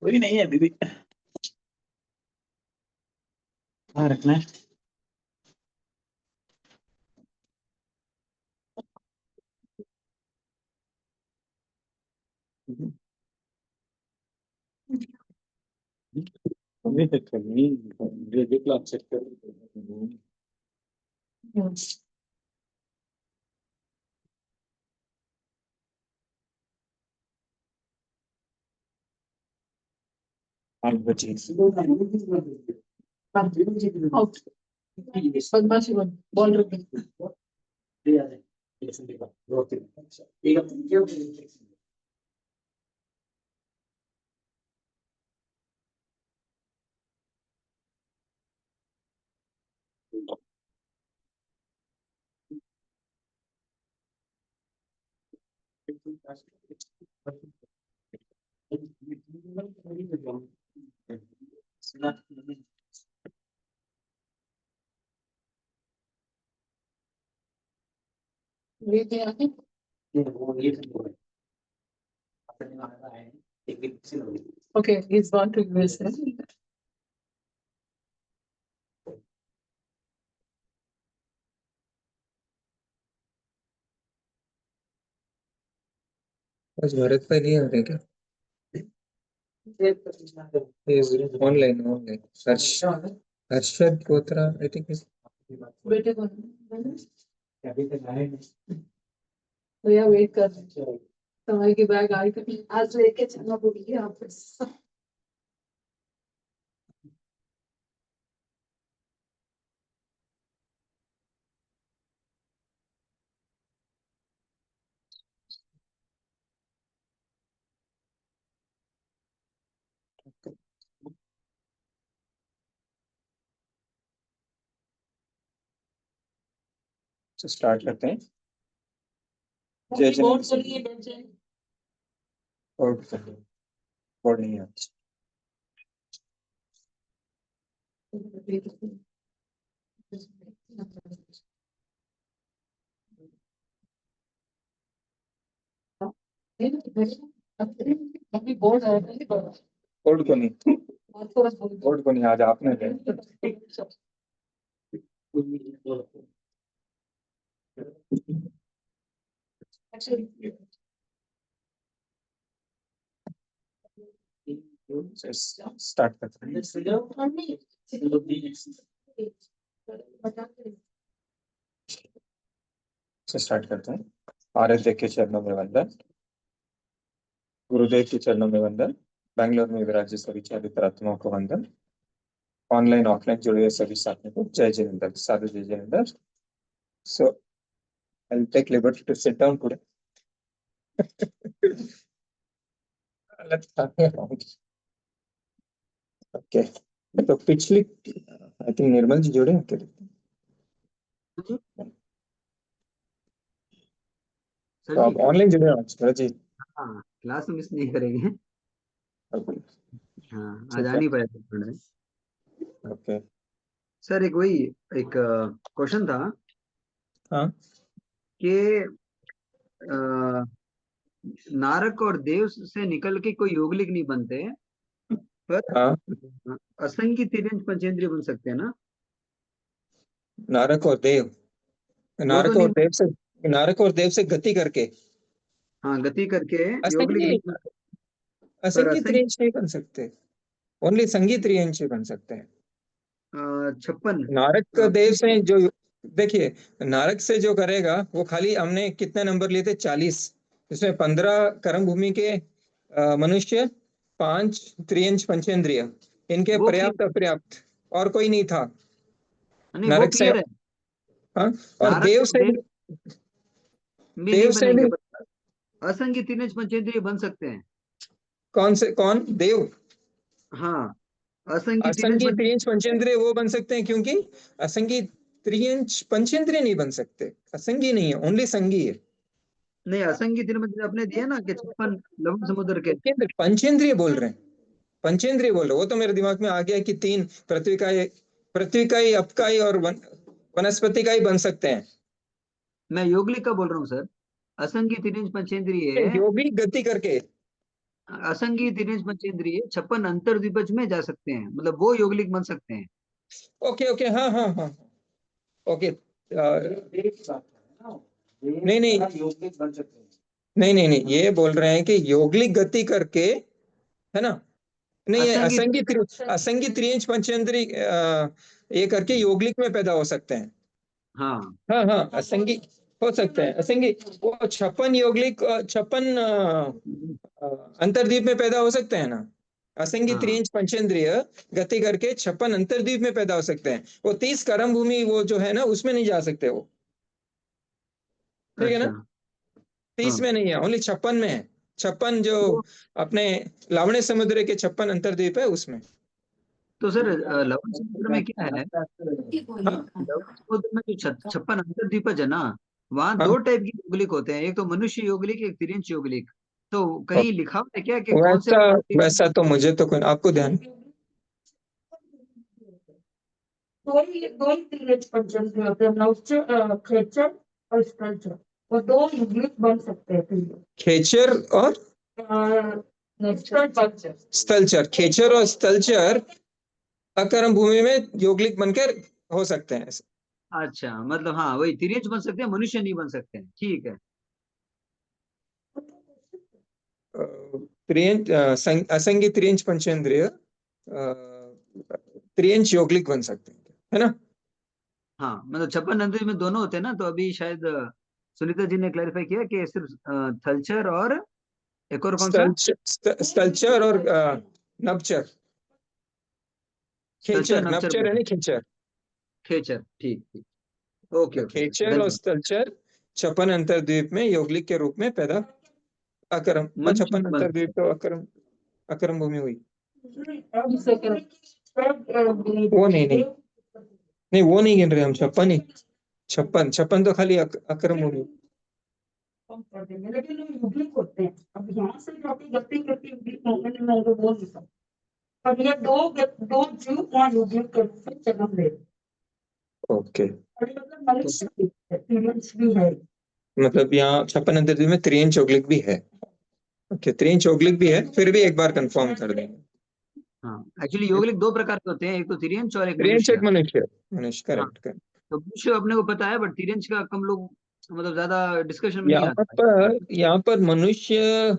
कोई नहीं है अभी भी। हाँ रखना है। अभी तक करनी ग्रेजुएट क्लास चेक कर। आठ बजे आउट बदमाशी बंद बॉल रख Okay, he's gone to USA. आज भारत पे नहीं आ रहे क्या? Online online Harshad Kotra I think बेटे को भैया वेट कर समय की बैग आई तो आज लेके चलना भूलिए ऑफिस। स्टार्ट करते हैं। जय जय बोर्ड बोलिए जय बोर्ड नहीं है। अभी बोर्ड है बोर्ड को नहीं, बोर्ड को नहीं, आज आपने दे। स्टार्ट करते हैं। स्टार्ट करते हैं। आराध्य के चरणों में वंदन, गुरुदेव के चरणों में वंदन, बेंगलोर में विराजित सभी चारित्रात्माओं को वंदन, ऑनलाइन ऑफलाइन जुड़े हुए सभी साथियों को जय जिनेंद्र, साधु जय Jinendra. So I'll take liberty to sit down today. Let's start here. Okay. तो पिछली आई थिंक निर्मल जी जुड़े हैं क्या? तो आप ऑनलाइन जुड़े हैं आज जी? हाँ, क्लास मिस नहीं करेंगे। हाँ, आज आ नहीं पाए। ओके सर एक क्वेश्चन था। हाँ कि नारक और देव से निकल के कोई योगलिक नहीं बनते, पर हाँ असंख्य तिर्यंच पंचेंद्रिय बन सकते हैं ना? नारक और देव, वो तो नारक और नहीं। देव से, नारक और देव से गति करके हाँ, गति करके योगलिक असंख्य नहीं, पर असंख्य असंख्य त्रियंश नहीं बन सकते, ओनली संगीत त्रियंश बन सकते हैं। 56 नारक देव से जो, देखिए नारक से जो करेगा वो खाली, हमने कितने नंबर लिए थे? 40। इसमें 15 कर्म भूमि के मनुष्य, 5 त्रियंश पंचेंद्रिय, इनके वो पर्याप्त अपर्याप्त और कोई नहीं था नहीं, वो नरक से। क्लियर है। हाँ और नारक देव और से देव भी, भी नहीं देव से बनेंगे, भी पर असंख्य तिर्यंच पंचेंद्रिय बन सकते हैं। कौन से, कौन देव? हाँ, असंख्य तिर्यंच असंख्य त्रियंश पंचेंद्रिय वो बन सकते हैं, क्योंकि असंख्य त्रियंश पंचेंद्रिय नहीं बन सकते, असंख्य नहीं है, ओनली संगी है। नहीं, असंख्य तिर्यंच अपने दिए ना कि 56 लवण समुद्र के। पंचेंद्रिय बोल रहे हैं, पंचेंद्रिय बोल रहे, वो तो मेरे दिमाग में आ गया कि 3 पृथ्वी का ही, अपका ही और वनस्पति का ही बन सकते हैं। मैं योगलिक का बोल रहा हूँ सर। असंगी तिरिंज पंचेंद्रिय, यौगिक गति करके। असंगी तिरिंज पंचेंद्रिय 56 अंतर्द्विपज में जा सकते हैं, मतलब वो योगलिक बन सकते हैं। ओके ओके, हाँ हाँ हाँ, ओके। नहीं नहीं नहीं नहीं नहीं, ये बोल रहे हैं कि यौगिक गति करके, है ना? नहीं, ये असंगी त्रियंच पंचेंद्री ये करके यौगिक में पैदा हो सकते हैं। हाँ हाँ हाँ, असंगी हो सकते हैं, असंगी वो 56 यौगिक 56 अंतर्द्वीप में पैदा हो सकते हैं ना। असंगी हाँ त्रियंच पंचेंद्रिय गति करके 56 अंतर्द्वीप में पैदा हो सकते हैं। वो 30 कर्म भूमि वो जो है ना, उसमें नहीं जा सकते वो, ठीक है ना? अच्छा 30 हाँ। में नहीं है, ओनली 56 में है। 56 जो तो अपने लावण्य समुद्र के 56 अंतर्द्वीप है उसमें। तो सर लवण समुद्र में क्या है, हाँ लवण समुद्र में जो 56 अंतर्द्वीपज है ना, वहाँ हाँ, दो टाइप की योगलिक होते हैं, एक तो मनुष्य योगलिक, एक तिरिंच योगलिक। तो और कहीं लिखा हुआ है क्या कि कौन से वैसा वाले तिरिंच-। वैसा तो मुझे तो आपको ध्यान। दो ही तीरथ पंचम के होते हैं, नवचर, खेचर और स्कल्चर। वो दो युग्लिक बन सकते हैं फिर। खेचर और स्कल्चर। स्थलचर, खेचर और स्थलचर अकर्म भूमि में यौगिक बनकर हो सकते हैं। अच्छा, मतलब हाँ वही तिरिंच बन सकते हैं, मनुष्य नहीं बन सकते हैं, ठीक है। त्रियंच असंगी त्रियंच पंचेंद्रिय त्रियंच यौगिक बन सकते हैं, है ना? हाँ मतलब 56 अंतर्द्वीप में दोनों होते हैं ना, तो अभी शायद सुनीता जी ने क्लैरिफाई किया कि सिर्फ थलचर और एक और कौन सा, स्थलचर और नभचर। स्थलचर खेचर, नवचर नभचर बन है नहीं, सकते खेचर। हैं। खेचर, ठीक ठीक, ओके तो ओके सर, खेचर और धन्यवाद। स्थलचर 56 अंतर्द्वीप में यौगिक के रूप में पैदा, अकर्म तो मनुष्य 56 नहीं बन अंतर्द्वीप सकते। तो अकर्म, अकर्म भूमि हुई। वो नहीं नहीं नहीं, वो नहीं गिन रहे हम, 56 ही, 56 तो खाली अकर्म भूमि। लेकिन वो युग्लिक होते हैं। अब यहाँ से जो आपकी गति करती युग्लिक होंगे मैं उनको बोल नहीं सकता। अब ये दो जीव वहाँ युग्लिक के रूप में जन्म ले रहे हैं। ओके, और ये मतलब मनुष्य भी है, तीर्थ भी है। मतलब यहाँ 56 अंतर्द्वीप में त्रियंच यौगिक भी है। ओके, त्रियंच यौगिक भी है, फिर भी एक बार कंफर्म कर देंगे। हाँ एक्चुअली योगलिक दो प्रकार के होते हैं, एक तो तिर्यंच और एक त्रियंच एक मनुष्य। मनुष्य, मनुष्य, हाँ करेक्ट करेक्ट। तो मनुष्य अपने को पता है, बट तिर्यंच का कम लोग मतलब ज्यादा डिस्कशन में नहीं यहाँ आता है। पर यहाँ पर मनुष्य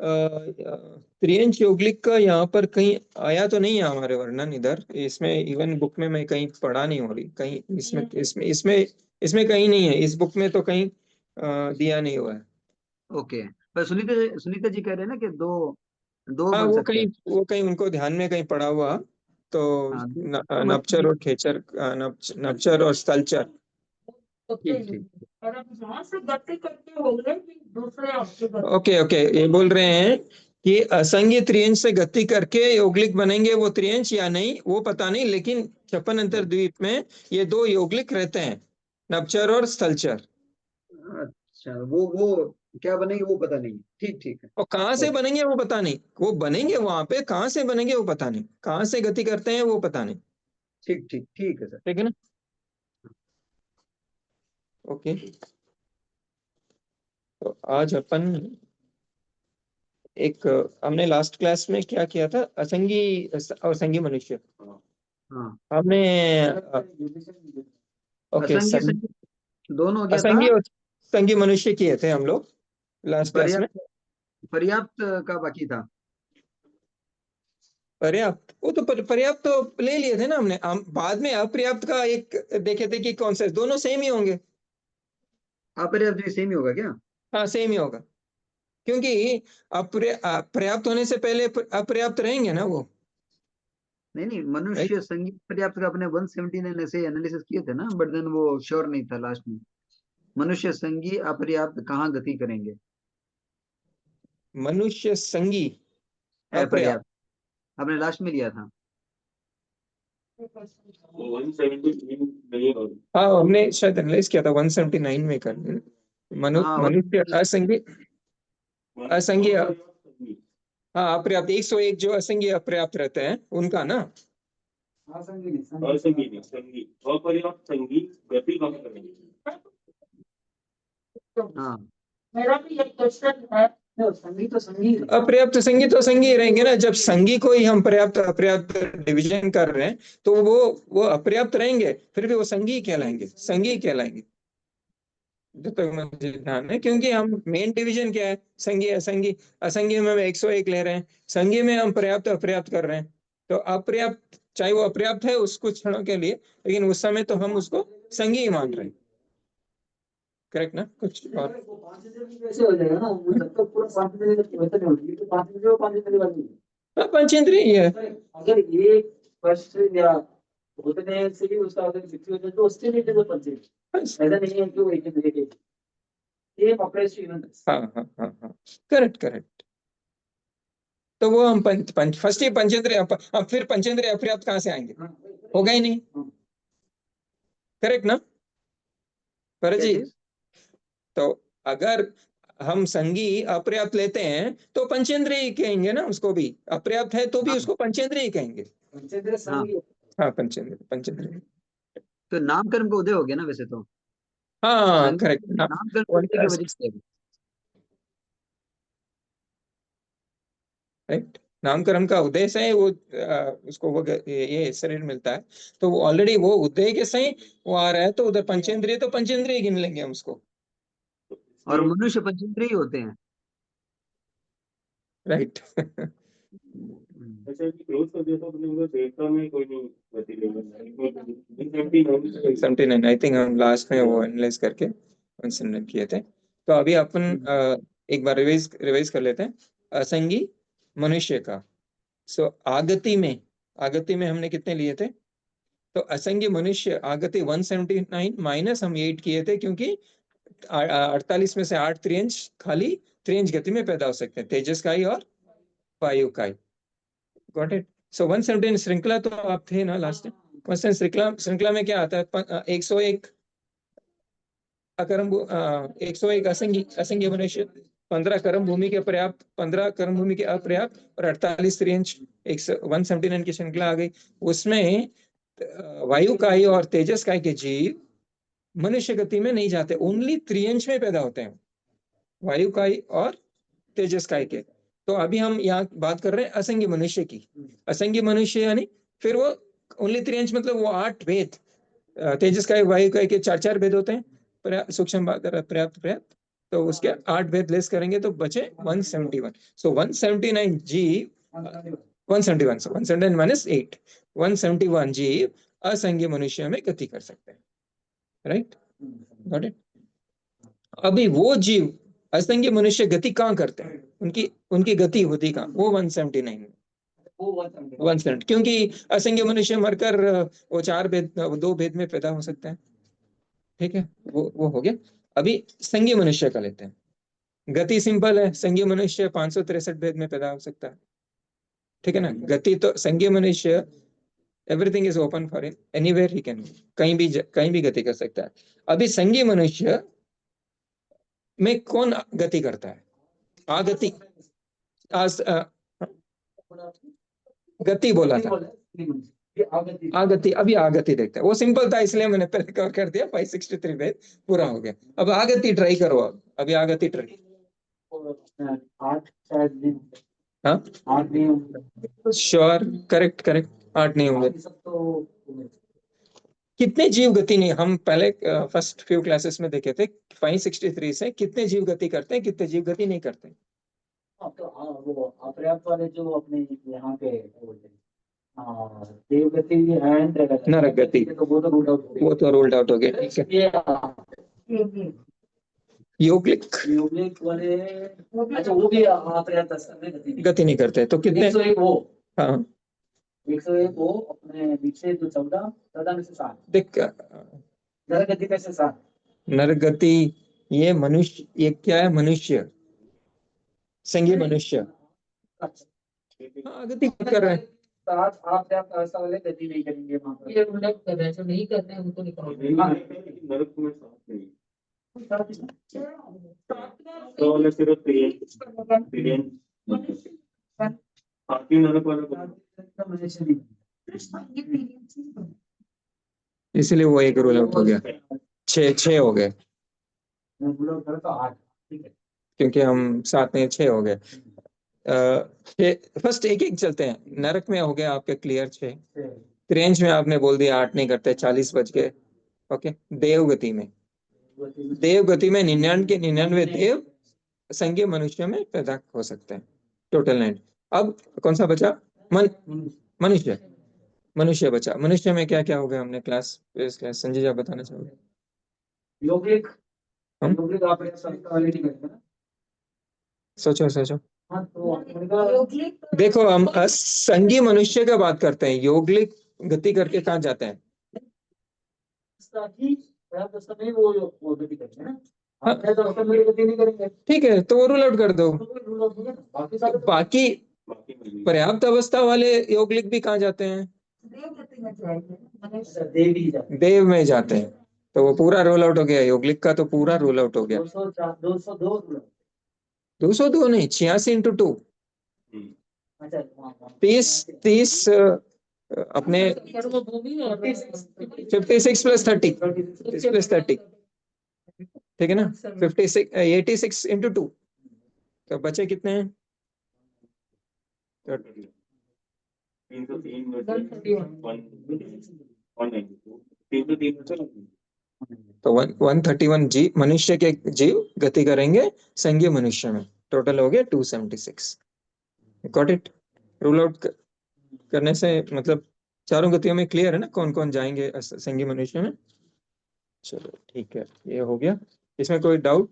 त्रियंच यौगिक का यहाँ पर कहीं आया तो नहीं है हमारे वर्णन इधर, इसमें इवन बुक में मैं कहीं पढ़ा नहीं हो रही कहीं, इसमें इसमें इसमें इसमें कहीं नहीं है, इस बुक में तो कहीं दिया नहीं हुआ है। ओके, पर सुनीता जी कह रहे हैं ना कि दो दो हाँ, बन सकते हैं। वो कहीं उनको ध्यान में कहीं पड़ा हुआ, तो हाँ तो नपचर और खेचर, नपचर और स्थलचर। ठीक ठीक। और अब यहाँ से गति करके हो गए कि दूसरे आपके ओके ओके, ये बोल रहे हैं कि असंगी त्रियंच से गति करके यौगिक बनेंगे, वो त्रियंच या नहीं वो पता नहीं, लेकिन 56 अंतर्द्वीप में ये दो यौगिक रहते हैं, नभचर और स्थलचर। अच्छा वो क्या बनेंगे वो पता नहीं, ठीक ठीक है। और कहाँ से ओके, बनेंगे वो पता नहीं, वो बनेंगे वहां पे, कहाँ से बनेंगे वो पता नहीं, कहाँ से गति करते हैं वो पता नहीं, ठीक ठीक ठीक है सर। ठीक है ना? ओके, तो आज अपन एक हमने लास्ट क्लास में क्या किया था, असंगी और संगी मनुष्य हाँ हमने। ओके, असंख्य दोनों हो गया था। असंगी और संगी मनुष्य किए थे हम लोग लास्ट क्लास में। पर्याप्त, पर्याप्त का बाकी था। पर्याप्त, वो तो पर्याप्त तो ले लिए थे ना हमने, हम बाद में अपर्याप्त का एक देखे थे कि कौन सा, दोनों सेम ही होंगे। अपर्याप्त भी सेम ही होगा क्या? हाँ, सेम ही होगा, क्योंकि पर्याप्त होने से पहले अपर्याप्त रहेंगे ना वो, नहीं नहीं, राइट? मनुष्य संगीत पर्याप्त का अपने 179 ऐसे एनालिसिस किए थे ना, बट देन वो श्योर नहीं था लास्ट में। मनुष्य संगी अपर्याप्त कहाँ गति करेंगे? मनुष्य संगी अपर्याप्त। अपर्याप्त आपने लास्ट में लिया था। हाँ, हमने शायद एनालाइज किया था 179 में कर, हाँ मनुष्य असंगी, असंगी, हाँ अपर्याप्त 101 जो असंगी अपर्याप्त रहते हैं उनका ना। असंगी नहीं, संगी अपर्याप्त संगी गति कम करेंगे। हाँ मेरा भी एक क्वेश्चन है। संगी तो संगी है। अपर्याप्त संगी तो संगी रहेंगे ना, जब संगी को ही हम पर्याप्त अपर्याप्त डिवीजन कर रहे हैं तो वो अपर्याप्त रहेंगे, फिर भी वो संगी कहलाएंगे, संगी कहलाएंगे। जब तक मुझे ध्यान है, क्योंकि हम मेन डिवीजन क्या है, संगी असंगी। असंगी में हम 101 ले रहे हैं, संगी में हम पर्याप्त अपर्याप्त कर रहे हैं। तो अपर्याप्त चाहे वो अपर्याप्त है उस कुछ क्षणों के लिए, लेकिन उस समय तो हम उसको संगी ही मान रहे हैं। करेक्ट ना? कुछ और कैसे हो जाएगा ना, वो जब तक पूरा पांचवें वैसे नहीं होगी, तो पांचवें वाली है। पंचेंद्रिय ही है। अगर ये फर्स्ट या उतने से भी उसका अगर जितनी हो जाए तो उससे भी जो पंचेंद्र बस। ऐसा नहीं है कि वो एक ही ये ऑपरेशन। हाँ हाँ हाँ हाँ, करेक्ट करेक्ट। तो वो हम फर्स्ट ही पंचेंद्रिय, अब फिर पंचेंद्रिय अपर्याप्त कहाँ से आएंगे? होगा ही नहीं। करेक्ट ना भरत जी? तो अगर हम संगी अपर्याप्त लेते हैं तो पंचेंद्रिय कहेंगे ना उसको भी, अपर्याप्त है तो भी हाँ। उसको पंचेंद्रिय कहेंगे। पंचेंद्र संगी। हाँ पंचेंद्रिय, पंचेंद्रिय। तो नामकरण का उदय हो गया ना वैसे तो। हाँ संगी करेक्ट। नामकरण होने की वजह से। राइट, नामकरण का उद्देश्य है वो उसको वो ये शरीर मिलता है, तो वो ऑलरेडी वो उदय के सही वो आ रहा है, तो उधर पंचेंद्रिय तो पंचेंद्रिय गिन लेंगे हम उसको। और मनुष्य पंचेंद्रिय होते हैं। राइट। अच्छा ये क्लोज कर दिया था तुमने, मतलब देवता में कोई नहीं गति लेगा। 79 आई थिंक हम लास्ट में वो एनालाइज करके कंसिडर किए थे। तो अभी अपन एक बार रिवाइज कर लेते हैं असंगी मनुष्य का। सो आगति में हमने कितने लिए थे? तो असंगी मनुष्य आगति 179 माइनस हम 8 किए थे, क्योंकि 48 में से 8 त्रियंश खाली त्रियंश गति में पैदा हो सकते हैं, तेजस का ही और वायु का ही। Got it? सो 179 श्रृंखला तो आप थे ना लास्ट टाइम? श्रृंखला में क्या आता है? 101 अकर्म 101 असंगी मनुष्य, 15 कर्म भूमि के पर्याप्त, 15 कर्म भूमि के अपर्याप्त और 48 त्रियंश। 179 की श्रृंखला आ गई। उसमें वायु का ही और तेजस का ही के जीव मनुष्य गति में नहीं जाते, ओनली त्रियंश में पैदा होते हैं, वायु का ही और तेजस काय के। तो अभी हम यहाँ बात कर रहे हैं असंगी मनुष्य की। असंगी मनुष्य यानी फिर वो ओनली त्रियंश, मतलब वो 8 भेद, तेजस काय वायु काय के 4 भेद होते हैं, सूक्ष्म पर्याप्त पर्याप्त, तो उसके 8 भेद लेस करेंगे तो बचे 171। सो 179 जीव 171, सो 179 माइनस 8, 171 जीव असंगी मनुष्य में गति कर सकते हैं। Right, got it? अभी वो जीव असंख्य मनुष्य गति कहाँ करते हैं, उनकी गति होती कहाँ? वो 179 में। 170, क्योंकि असंख्य मनुष्य मरकर वो 4 भेद 2 भेद में पैदा हो सकता है। ठीक है, वो हो गया। अभी संघीय मनुष्य का लेते हैं। गति सिंपल है, संघीय मनुष्य 563 भेद में पैदा हो सकता है। ठीक है ना? गति तो संघीय मनुष्य everything is open for him, anywhere he can, कहीं भी गति कर सकता है। अभी संघीय मनुष्य में कौन गति करता है? आगति, गति बोला था, आगति। अभी आगति देखते हैं, वो सिंपल था इसलिए मैंने पहले कवर कर दिया। 563 भेद पूरा हो गया। अब आगति ट्राई करो, अभी आगति ट्राई। हाँ श्योर, करेक्ट करेक्ट, 8 नहीं होंगे। कितने जीव गति नहीं, हम पहले फर्स्ट फ्यू क्लासेस में देखे थे 563 से कितने जीव गति करते हैं, कितने जीव गति नहीं करते। तो वो अपर्याप्त वाले जो अपने यहाँ के देव गति एंड नरक गति, वो तो रोल्ड आउट हो गया। ठीक है, योगलिक वाले, अच्छा वो भी अपर्याप्त गति नहीं करते, तो कितने? 101 वो, हाँ 101 वो अपने पीछे जो 14 में से 7 देख, नरक गति में से 7। नरक गति ये मनुष्य, ये क्या है? मनुष्य, संघीय मनुष्य। हाँ गति कर रहे हैं। साथ आप ऐसा वाले गति नहीं करेंगे वहां पर, ये उल्लेख कर रहे हैं, जो नहीं करते हैं उनको निकालो। नरक में साथ नहीं, तो वाले सिर्फ त्रियंश आपकी नरक वाला इसलिए वो एक रोल आउट हो गया, 6 हो गए। तो 8 ठीक है। क्योंकि हम 7 में 6 हो गए। फर्स्ट एक एक चलते हैं। नरक में हो गया आपके क्लियर 6। त्रियंश में आपने बोल दिया 8 नहीं करते, 40 बच गए। ओके, देवगति में 99 देव संज्ञ मनुष्य में पैदा हो सकते हैं, टोटल 9। अब कौन सा बचा? मनुष्य। मनुष्य बचा। मनुष्य में क्या क्या हो गया? हमने क्लास संजय जी आप बताना चाहोगे? योगिक हम योगिक आप ऑलरेडी करते हैं ना। सोचो सोचो। हाँ तो उनका देखो हम संगी मनुष्य का बात करते हैं, योगलिक गति करके कहाँ जाते हैं? ही पर्याप्त अवस्था में वो गति करते हैं ना। हाँ। आप पर्याप्त अवस्था में गति नहीं करेंगे ठीक है, तो वो रूल आउट कर दो। तो कोई रूल आउट नहीं है। बाकी सारे तो बाकी बाकी मिल पर्याप्त अवस्था वाले योगलिक भी कहाँ जाते हैं? देवगति में जाएंगे मनुष्य। देवी जाते देव में जाते हैं। तो वो पूरा रोल आउट हो गया, योगलिक का तो पूरा रोल आउट हो गया। 202 रूल 202 नहीं, 86 इंटू 2, अच्छा हाँ 30 अपने सर्वभूमि और 56 प्लस 30, 30 प्लस 30, ठीक है ना? 56 86 इंटू 2, तो बचे कितने हैं? 303 में से 303 में से तो 131 जीव, मनुष्य के जीव गति करेंगे संघीय मनुष्य में, टोटल हो गया 276। Got it? रूल आउट करने से मतलब चारों गतियों में क्लियर है ना कौन कौन जाएंगे संघीय मनुष्य में? चलो ठीक है, ये हो गया। इसमें कोई डाउट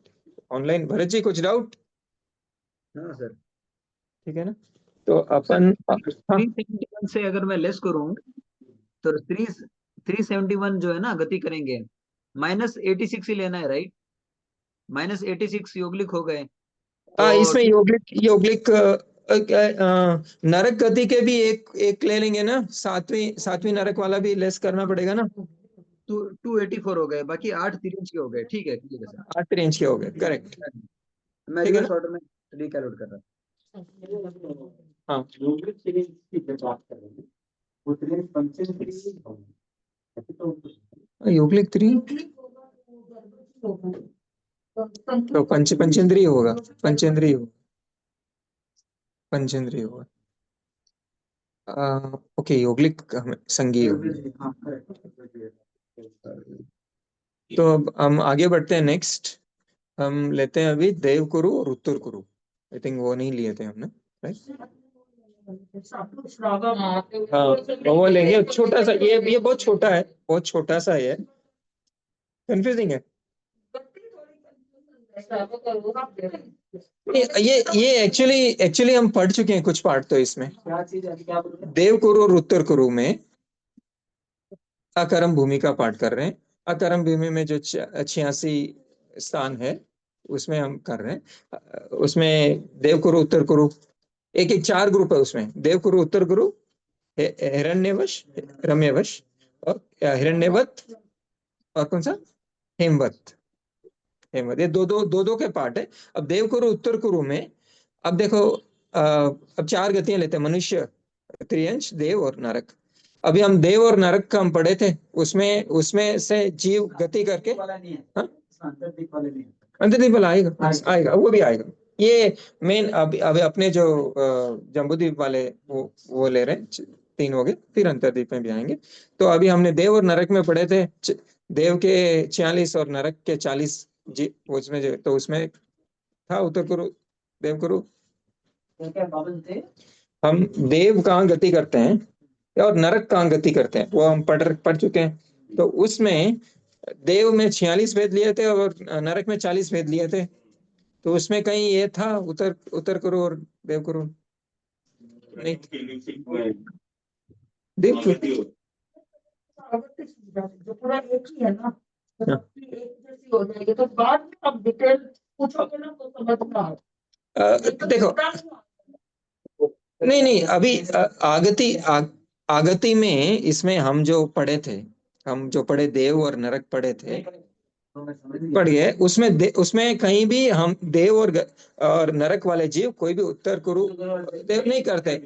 ऑनलाइन? भरत जी कुछ डाउट? हाँ सर। ठीक है ना? तो अपन हाँ 371 से अगर मैं लेस करूं तो 371 जो है ना गति करेंगे, -86 ही लेना है, राइट? -86 योगलिक हो गए तो इसमें योगलिक नरक गति के भी एक ले लेंगे ना, सातवीं नरक वाला भी लेस करना पड़ेगा ना। 284 हो गए, बाकी 8 तिरंज के हो गए। ठीक है सर। 8 रेंज के हो गए, करेक्ट। मैं ठीक है रिवर्स ऑर्डर में रिकैलकुलेट कर रहा था। हाँ योगिक सीरीज की जब बात करेंगे वो सीरीज पंचम सीरीज तो योगलिक 3 तो पंचेंद्रिय होगा, पंचेंद्रिय होगा। ओके, योगलिक संघीय होगा। हाँ करेक्ट। तो अब हम आगे बढ़ते हैं। नेक्स्ट हम लेते हैं अभी देव कुरु और उत्तर कुरु। आई थिंक वो नहीं लिए थे हमने, राइट? हाँ वो लेंगे। छोटा सा ये बहुत छोटा है, बहुत छोटा सा है, कंफ्यूजिंग है। ये एक्चुअली हम पढ़ चुके हैं कुछ पार्ट तो इसमें। क्या चीज है क्या बोल रहे हैं? देव कुरु और उत्तर कुरु में अकरम भूमि का पाठ कर रहे हैं। अकरम भूमि में जो 86 स्थान है उसमें हम कर रहे हैं। उसमें देव कुरु उत्तर कुरु एक एक 4 ग्रुप है उसमें। देव कुरु उत्तर कुरु, हिरण्यवश, रम्यवश और हिरण्यवत और कौन सा? हेमवत। ये दो के पार्ट है। अब देव कुरु उत्तर कुरु में अब देखो अब 4 गतियां लेते हैं, मनुष्य, त्रियंश, देव और नरक। अभी हम देव और नरक का हम पढ़े थे, उसमें से जीव गति करके वाला नहीं है। हाँ? अंतर्दीप वाले नहीं है। अंतर्दीप वाला आएगा, वो भी आएगा। ये मेन अभी अपने जो जम्बूद्वीप वाले वो ले रहे हैं, 3 हो गए, फिर अंतर्दीप में भी आएंगे। तो अभी हमने देव और नरक में पढ़े थे, देव के 46 और नरक के 40 जी उसमें तो उसमें था उत्तर कुरु, देव कुरु। क्या क्या बाबन थे? हम देव कहाँ गति करते हैं और नरक कहाँ गति करते हैं वो हम पढ़ चुके हैं। तो उसमें देव में 46 भेद लिए थे और नरक में 40 भेद लिए थे। तो उसमें कहीं ये था उत्तर कुरु और देव कुरु नहीं? देव कुरु जो पूरा एक ही है ना, तो हाँ। सबकी एक जैसी हो जाएगी। तो बाद में आप डिटेल पूछोगे ना तो समझ में आएगा। देखो नहीं अभी आगति में इसमें हम जो पढ़े देव और नरक पढ़े थे, तो मैं समझ गया। पढ़ गए। उसमें कहीं भी हम देव और नरक वाले जीव कोई भी उत्तर कुरु देव नहीं करते।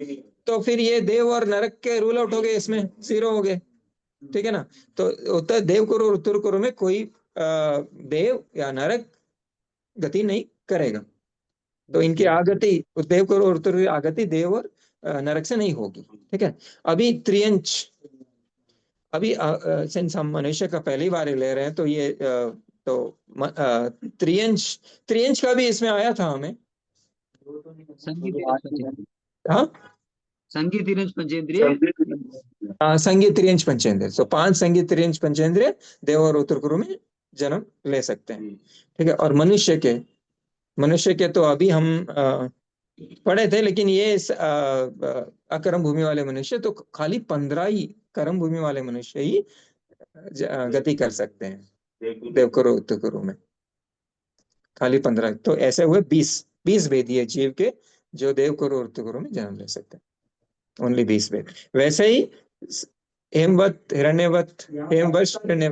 तो फिर ये देव और नरक के रूल आउट हो गए, इसमें 0 हो गए। ठीक है ना? तो उत्तर देव कुरु और उत्तर कुरु में कोई देव या नरक गति नहीं करेगा। तो इनकी आगति देव करो और उत्तर आगति देव और नरक से नहीं होगी। ठीक है, अभी त्रियंच, अभी सिंस हम मनुष्य का पहली बार ले रहे हैं तो ये त्रियंच, त्रियंच का भी इसमें आया था हमें। संगीत तिरंज पंचेंद्रिय, हाँ संगीत तिरंज पंचेंद्रिय, संगीत त्रियंच पंचेंद्रिय, तो 5 संगीत त्रियंच पंचेंद्रिय देव और उत्तर कुरु में जन्म ले सकते हैं। ठीक है, और मनुष्य के तो अभी हम पढ़े थे, लेकिन ये अकर्म भूमि वाले मनुष्य तो खाली 15 ही कर्म भूमि वाले मनुष्य ही गति कर सकते हैं देव करो उत्तर करो में, खाली 15। तो ऐसे हुए 20 वेदीय जीव के जो देव करो उत्तर करो में जन्म ले सकते हैं, ओनली 20 वेद। वैसे ही हेमवत, हिरण्यवत, हेमवश, हिरण्य,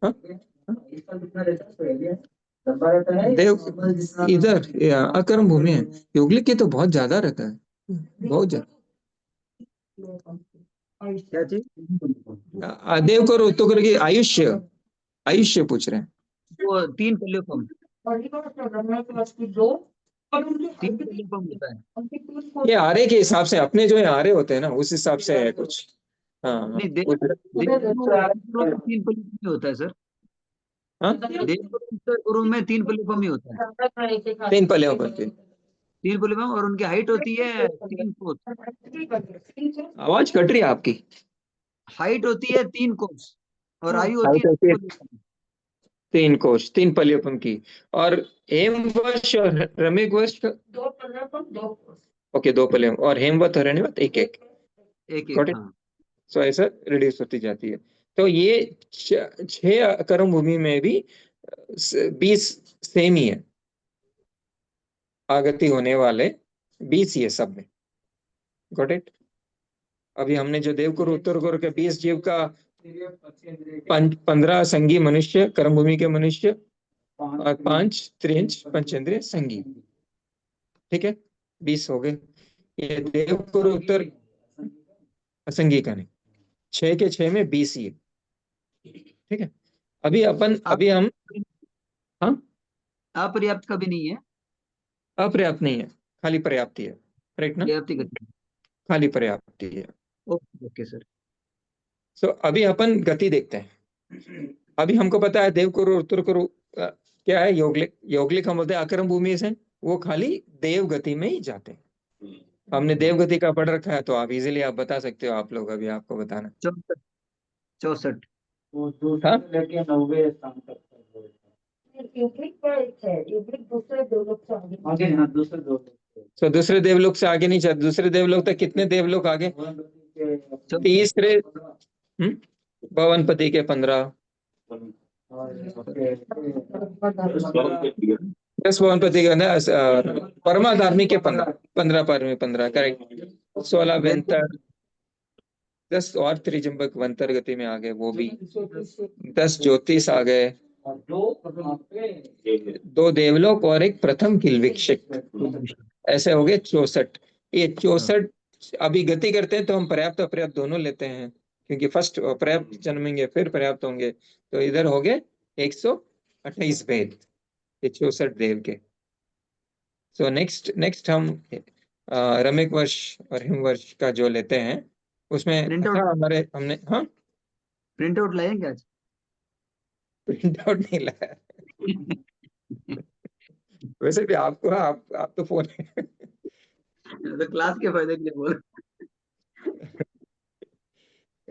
हाँ? इसका कितना रहता है? पहले लंबा रहता है देव normal जितना इधर अकर्म भूमि है, योगलिक के तो बहुत ज्यादा रहता है, बहुत ज्यादा। क्या चीज? देव करो उत्तर करो की आयुष्य पूछ रहे हैं। वो 3 पल्योपम, दो और उनकी 3 पल्योपम होता है। ये आरे के हिसाब से, अपने जो है आरे होते हैं ना, उस हिसाब से है कुछ। हाँ नहीं, देव कुछ- देव 3 पल्योपम ही होता है सर। हाँ? देव उत्तर गुरु में 3 पल्योपम ही होता है। 3 पल्यों पर 3 पल्योपम, और उनकी हाइट होती है 3 कोस। आवाज कट रही है आपकी। हाइट होती है 3 कोस और आयु हाइट होती होती है है 3 कोश, 3 पल्योपम की। और हेमवश और रमेकवश का, दो दो ओके 2 पल्यों, और हेमवत और हिरण्यवत एक एक। एक। Got it? हाँ, सो ऐसा रिड्यूस होती जाती है। तो ये 6 कर्म भूमि में भी 20 सेम ही है, आगति होने वाले 20 ही है सब में। Got it? अभी हमने जो देव करो उत्तर करो के 20 जीव का 15 संगी मनुष्य कर्म भूमि के मनुष्य और 5 त्रियंच पंचेंद्रिय संगी। ठीक है, 20 हो गए। ये देव करो उत्तर असंगी का नहीं, 6 के 6 में 20 ही है। ठीक है, अभी हम, हाँ अपर्याप्त कभी नहीं है, अपर्याप्त नहीं है, खाली पर्याप्त ही है। करेक्ट ना? पर्याप्त गति। खाली पर्याप्त ही है। Okay okay sir. सो अभी अपन गति देखते हैं। अभी हमको पता है देव करो उत्तर करो क्या है, योगलिक हम बोलते हैं अकर्म भूमि से, वो खाली देव गति में ही जाते हैं। हमने देव गति का पढ़ रखा है, तो आप इजीली आप बता सकते हो, आप लोग अभी आपको बताना। 64। वो 2 हाँ? से लेके 90 स्थान तक यूक्लिड का एक है, यूक्लिड दूसरे दो लोग से आगे आगे। हाँ, दूसरे 2 तो दूसरे देवलोक से आगे नहीं जाते, दूसरे देवलोक तक कितने देवलोक आगे? तीसरे भवनपति के 15, 10 भवनपति के अंदर, परमाधार्मी के 15 पर में 15, करेक्ट। 16 वेंतर, 10 और त्रिजंबक वंतर गति में आ गए, वो भी 10 ज्योतिष आ गए, 2 देवलोक और एक प्रथम किल्विक्षिक, ऐसे हो गए 64। ये 64 अभी गति करते हैं तो हम पर्याप्त अपर्याप्त दोनों लेते हैं, क्योंकि फर्स्ट पर्याप्त जन्मेंगे फिर पर्याप्त होंगे, तो इधर हो गए 128 वेद, ये 64 देव के। सो नेक्स्ट हम रमेक वर्ष और हिमवर्ष का जो लेते हैं उसमें प्रिंट आउट, हमने हाँ प्रिंट आउट लाए क्या आज? प्रिंट आउट नहीं लाया। वैसे भी आपको आप तो फोन तो क्लास के फायदे के लिए बोल।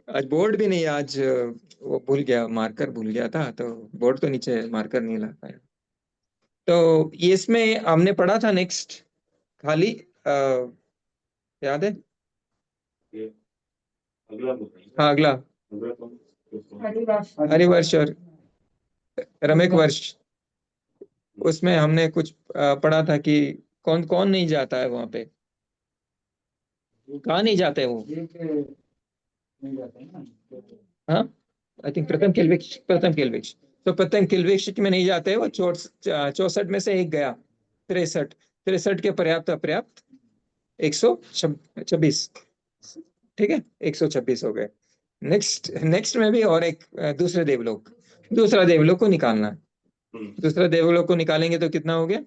आज बोर्ड भी नहीं, आज वो भूल गया, मार्कर भूल गया था, तो बोर्ड तो नीचे, मार्कर नहीं ला पाया। तो ये इसमें हमने पढ़ा था नेक्स्ट, खाली याद है? हाँ अगला हरिवर्ष और रमेक वर्ष, उसमें हमने कुछ पढ़ा था कि कौन कौन नहीं जाता है वहां पे, कहाँ नहीं जाते वो? हाँ आई थिंक प्रथम किल्विक्ष, तो प्रथम किल्विक्ष में नहीं जाते, वो 64 में से एक गया, 63 के पर्याप्त अपर्याप्त 126। ठीक है, 126 हो गए। नेक्स्ट में भी और एक दूसरा देवलोक को निकालना है। दूसरा देवलोक को निकालेंगे तो कितना हो गया?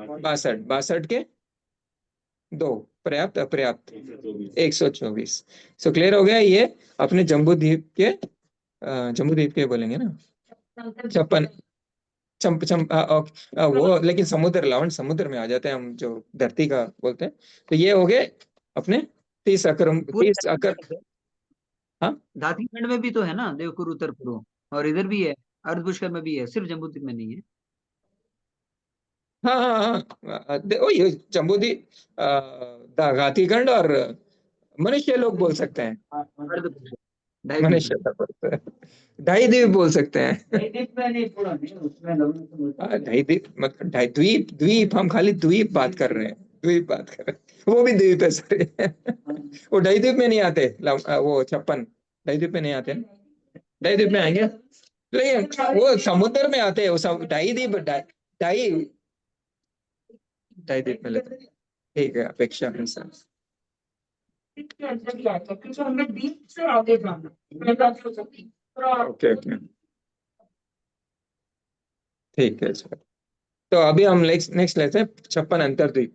62 के 2 पर्याप्त अपर्याप्त 124 124। सो क्लियर हो गया ये अपने जम्बूद्वीप के जम्बूद्वीप के बोलेंगे ना 56 चंप चंप वो लेकिन समुद्र लावण समुद्र में आ जाते हैं हम जो धरती का बोलते हैं। तो ये हो गए अपने 30 अकरम पूरे 30 अकर हाँ दाती खंड में भी तो है ना देवकुरु उत्तरपुरु, और इधर भी है अर्धपुष्कर में भी है, सिर्फ जम्बूद्वीप में नहीं है। हाँ हाँ हाँ ये जम्बूद्वीप घातीखंड और मनुष्य लोग बोल सकते हैं अर्धपुष्कर ढाई मनुष्य द्वीप में। लोग बोलते हैं। 2.5 द्वीप बोल सकते हैं द्वीप में नहीं, पूरा नहीं, उसमें लवण समुद्र है। 2.5 द्वीप मतलब 2.5 द्वीप द्वीप हम खाली द्वीप बात कर रहे हैं द्वीप बात कर रहे हैं वो भी द्वीप है सर वो 2.5 द्वीप में नहीं आते वो 56 2.5 द्वीप में नहीं आते 2.5 द्वीप में आएंगे लेकिन वो समुद्र में आते हैं वो सब 2.5 द्वीप 2.5 द्वीप में लेते हैं। ठीक है अपेक्षा अनुसार के अंदर ही आएगा क्योंकि हमें डीप से आगे जाना है। पहला जो पूरा ओके ओके ठीक है सर। तो अभी हम नेक्स्ट लेते हैं 56 अंतर्द्वीप।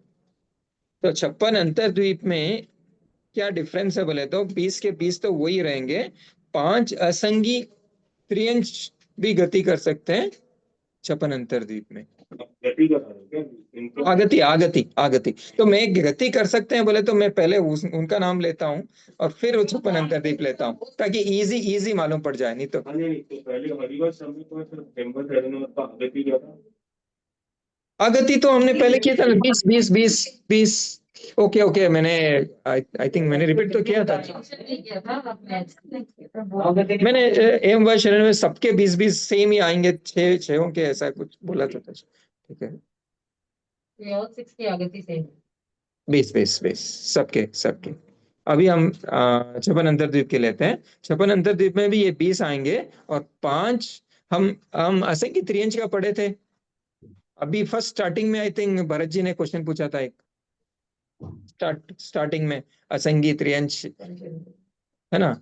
तो 56 अंतर्द्वीप में क्या डिफरेंस है बोले तो 20 के 20 तो वही रहेंगे 5 असंगी त्रियंश भी गति कर सकते हैं 56 अंतर्द्वीप में। गति का है क्या इनको आगति आगति आगति तो मैं गति कर सकते हैं बोले तो मैं पहले उनका नाम लेता हूँ और फिर वो 56 अंतर्द्वीप लेता हूँ ताकि इजी इजी मालूम पड़ जाए नहीं तो हाँ नहीं तो पहले हरिवंश समय को टेम्पल रहने में गति क्या था आगति तो हमने पहले किया था 20 ओके ओके मैंने आई थिंक मैंने रिपीट तो किया था मैंने एम व शरण में सबके 20 सेम ही आएंगे 6 के ऐसा कुछ बोला था ठीक है 20 सबके सबके। अभी हम 56 अंतर्द्वीप के लेते हैं 56 अंतर्द्वीप में भी ये 20 आएंगे और 5 हम असंख्य त्रियंश का पढ़े थे अभी फर्स्ट स्टार्टिंग में आई थिंक भरत जी ने क्वेश्चन पूछा था एक स्टार्टिंग में असंगी त्रियंश है ना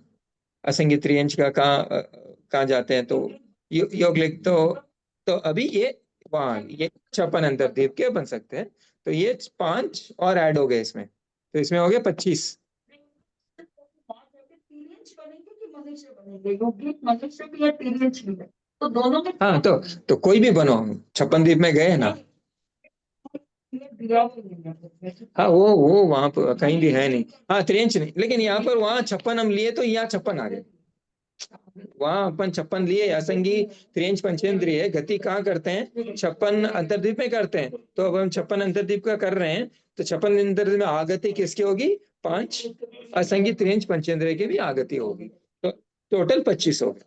असंगी त्रियंश का कहाँ जाते हैं तो योग लिख तो अभी ये वहाँ ये 56 अंतर्द्वीप के बन सकते हैं तो ये 5 और ऐड हो गए इसमें तो इसमें हो गए 25 तिरियंश बनेंगे कि मनुष्य बनेंगे योगिक मनुष्य भी है तिरियंश भी है तो दोनों के हाँ तो कोई भी बनो 56 द्वीप में गए ना दिया भी नहीं है। हाँ वो वहां पर कहीं भी है नहीं हाँ त्रियंश नहीं लेकिन यहाँ पर वहाँ 56 हम लिए तो यहाँ 56 आ गए वहां अपन 56 लिए असंगी त्रियंश पंचेंद्रिय गति कहाँ करते हैं 56 अंतर्द्वीप में करते हैं तो अब हम 56 अंतर्द्वीप का कर रहे हैं तो 56 अंतर्द्वीप में आगति किसकी होगी 5 असंगी त्रियंश पंचेंद्रिय की भी आगति होगी तो टोटल 25 हो गए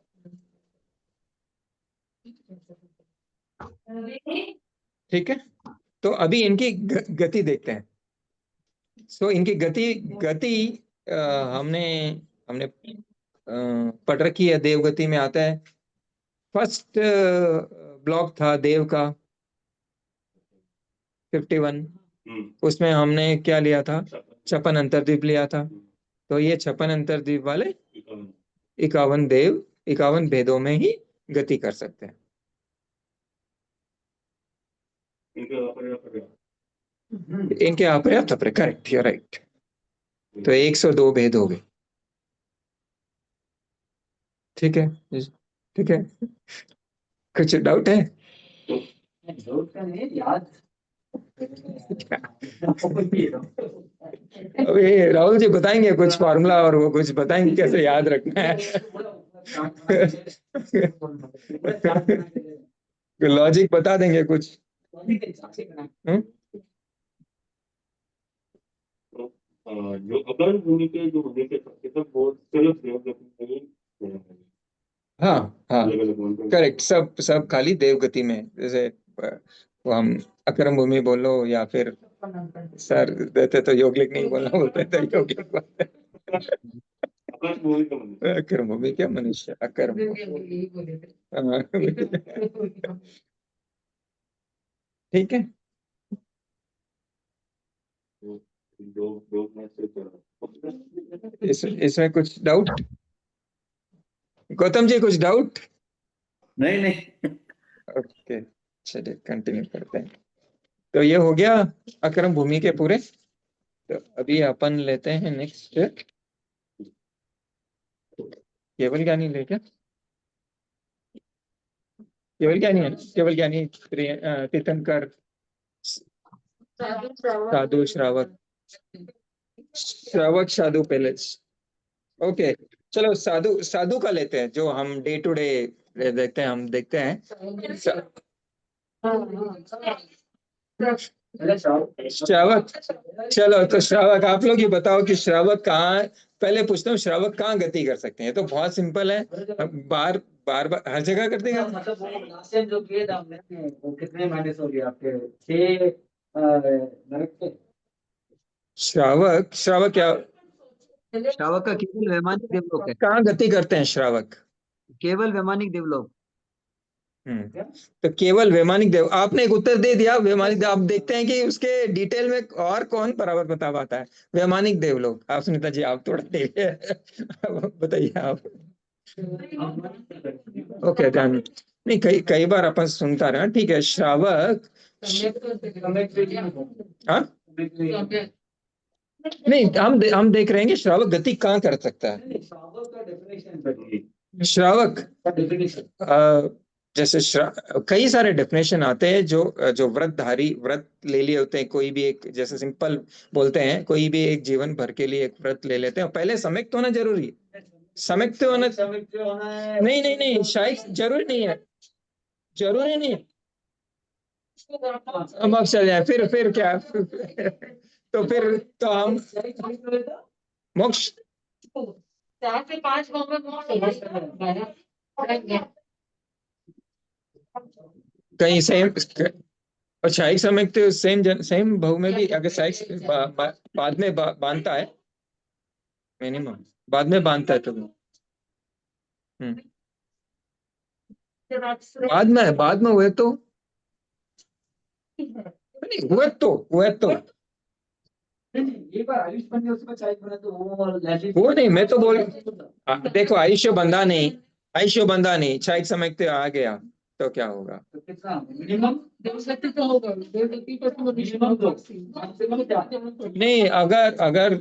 ठीक है। तो अभी इनकी गति देखते हैं सो इनकी गति गति हमने हमने पढ़ रखी है देवगति में आता है फर्स्ट ब्लॉक था देव का 51 उसमें हमने क्या लिया था 56 अंतर्द्वीप लिया था तो ये 56 अंतर्द्वीप वाले 51 देव 51 भेदों में ही गति कर सकते हैं इनके अपर्याप्त करेक्ट यू राइट तो 102 भेद हो गए ठीक है ठीक है कुछ डाउट है जोर का नहीं, याद अभी राहुल जी बताएंगे कुछ फॉर्मूला और वो कुछ बताएंगे कैसे याद रखना है लॉजिक बता देंगे कुछ जो अगर भूमि के जो होने के तक वो सिर्फ देवगति में ही हाँ हाँ अलग अलग करेक्ट सब खाली देवगति में जैसे वो हम अक्रम भूमि बोलो या फिर सर देते तो योगिक नहीं बोलना बोलते थे योगिक बोलते आकाश भूमि का मतलब अक्रम भूमि क्या मनुष्य अक्रम हाँ, ठीक है दो इसमें कुछ डाउट गौतम जी कुछ डाउट नहीं ओके चलिए कंटिन्यू करते हैं तो ये हो गया अक्रम भूमि के पूरे। तो अभी अपन लेते हैं नेक्स्ट केवल ज्ञानी लेके, केवल ज्ञानी है ना, केवल ज्ञानी तीर्थंकर साधु श्रावक, श्रावक साधु पहले। ओके चलो साधु साधु का लेते हैं जो हम डे टू डे देखते हैं, हम देखते हैं श्रावक। चलो तो श्रावक आप लोग ही बताओ कि श्रावक कहाँ, पहले पूछता हूँ श्रावक कहाँ गति कर सकते हैं। तो बहुत सिंपल है, बार बार बार हर जगह करते हैं। मतलब वो लास्ट टाइम जो किए थे हमने वो कितने माइनस हो गया आपके 6 नरक के? श्रावक, श्रावक क्या, श्रावक का केवल वैमानिक देवलोक है, कहाँ गति करते हैं श्रावक? केवल वैमानिक देवलोक। तो केवल वैमानिक देव, आपने एक उत्तर दे दिया वैमानिक देव। आप देखते हैं कि उसके डिटेल में और कौन बराबर बता पाता है। वैमानिक देवलोक, आप सुनीता जी आप थोड़ा दे बताइए आप। ओके ध्यान नहीं, कई कई बार अपन सुनता रहे, ठीक है। श्रावक हाँ नहीं, हम देख रहे हैं कि श्रावक गति कहाँ कर सकता है। श्रावक का डेफिनेशन श्रावक का डेफिनेशन जैसे कई सारे डेफिनेशन आते हैं जो जो व्रतधारी, व्रत ले लिए होते हैं कोई भी एक, जैसे सिंपल बोलते हैं कोई भी एक जीवन भर के लिए एक व्रत ले लेते हैं, पहले सम्यक्त होना जरूरी है। सम्यक्त होना नहीं नहीं नहीं, शायद जरूरी नहीं है, जरूरी नहीं है। अब आप चल जाए फिर क्या तो फिर तो हम मोक्ष 4 से 5 गांव में कहीं सेम, और शाही सम्यक्त सेम बहु में भी अगर शाही बाद में बांधता है, मिनिमम बाद में बांधता है तो बाद में हुए तो नहीं, हुए तो एक बार आयुष बन गया उसके बाद चाय बना तो वो नहीं, मैं तो बोल देखो आयुष्य बंधा नहीं, आयुष्य बंधा नहीं, शाही सम्यक्त आ गया तो क्या होगा? तो कितना मिनिमम देवशक्ति तो होगा, देवशक्ति का तो मिनिमम दो मैक्सिमम क्या? नहीं, अगर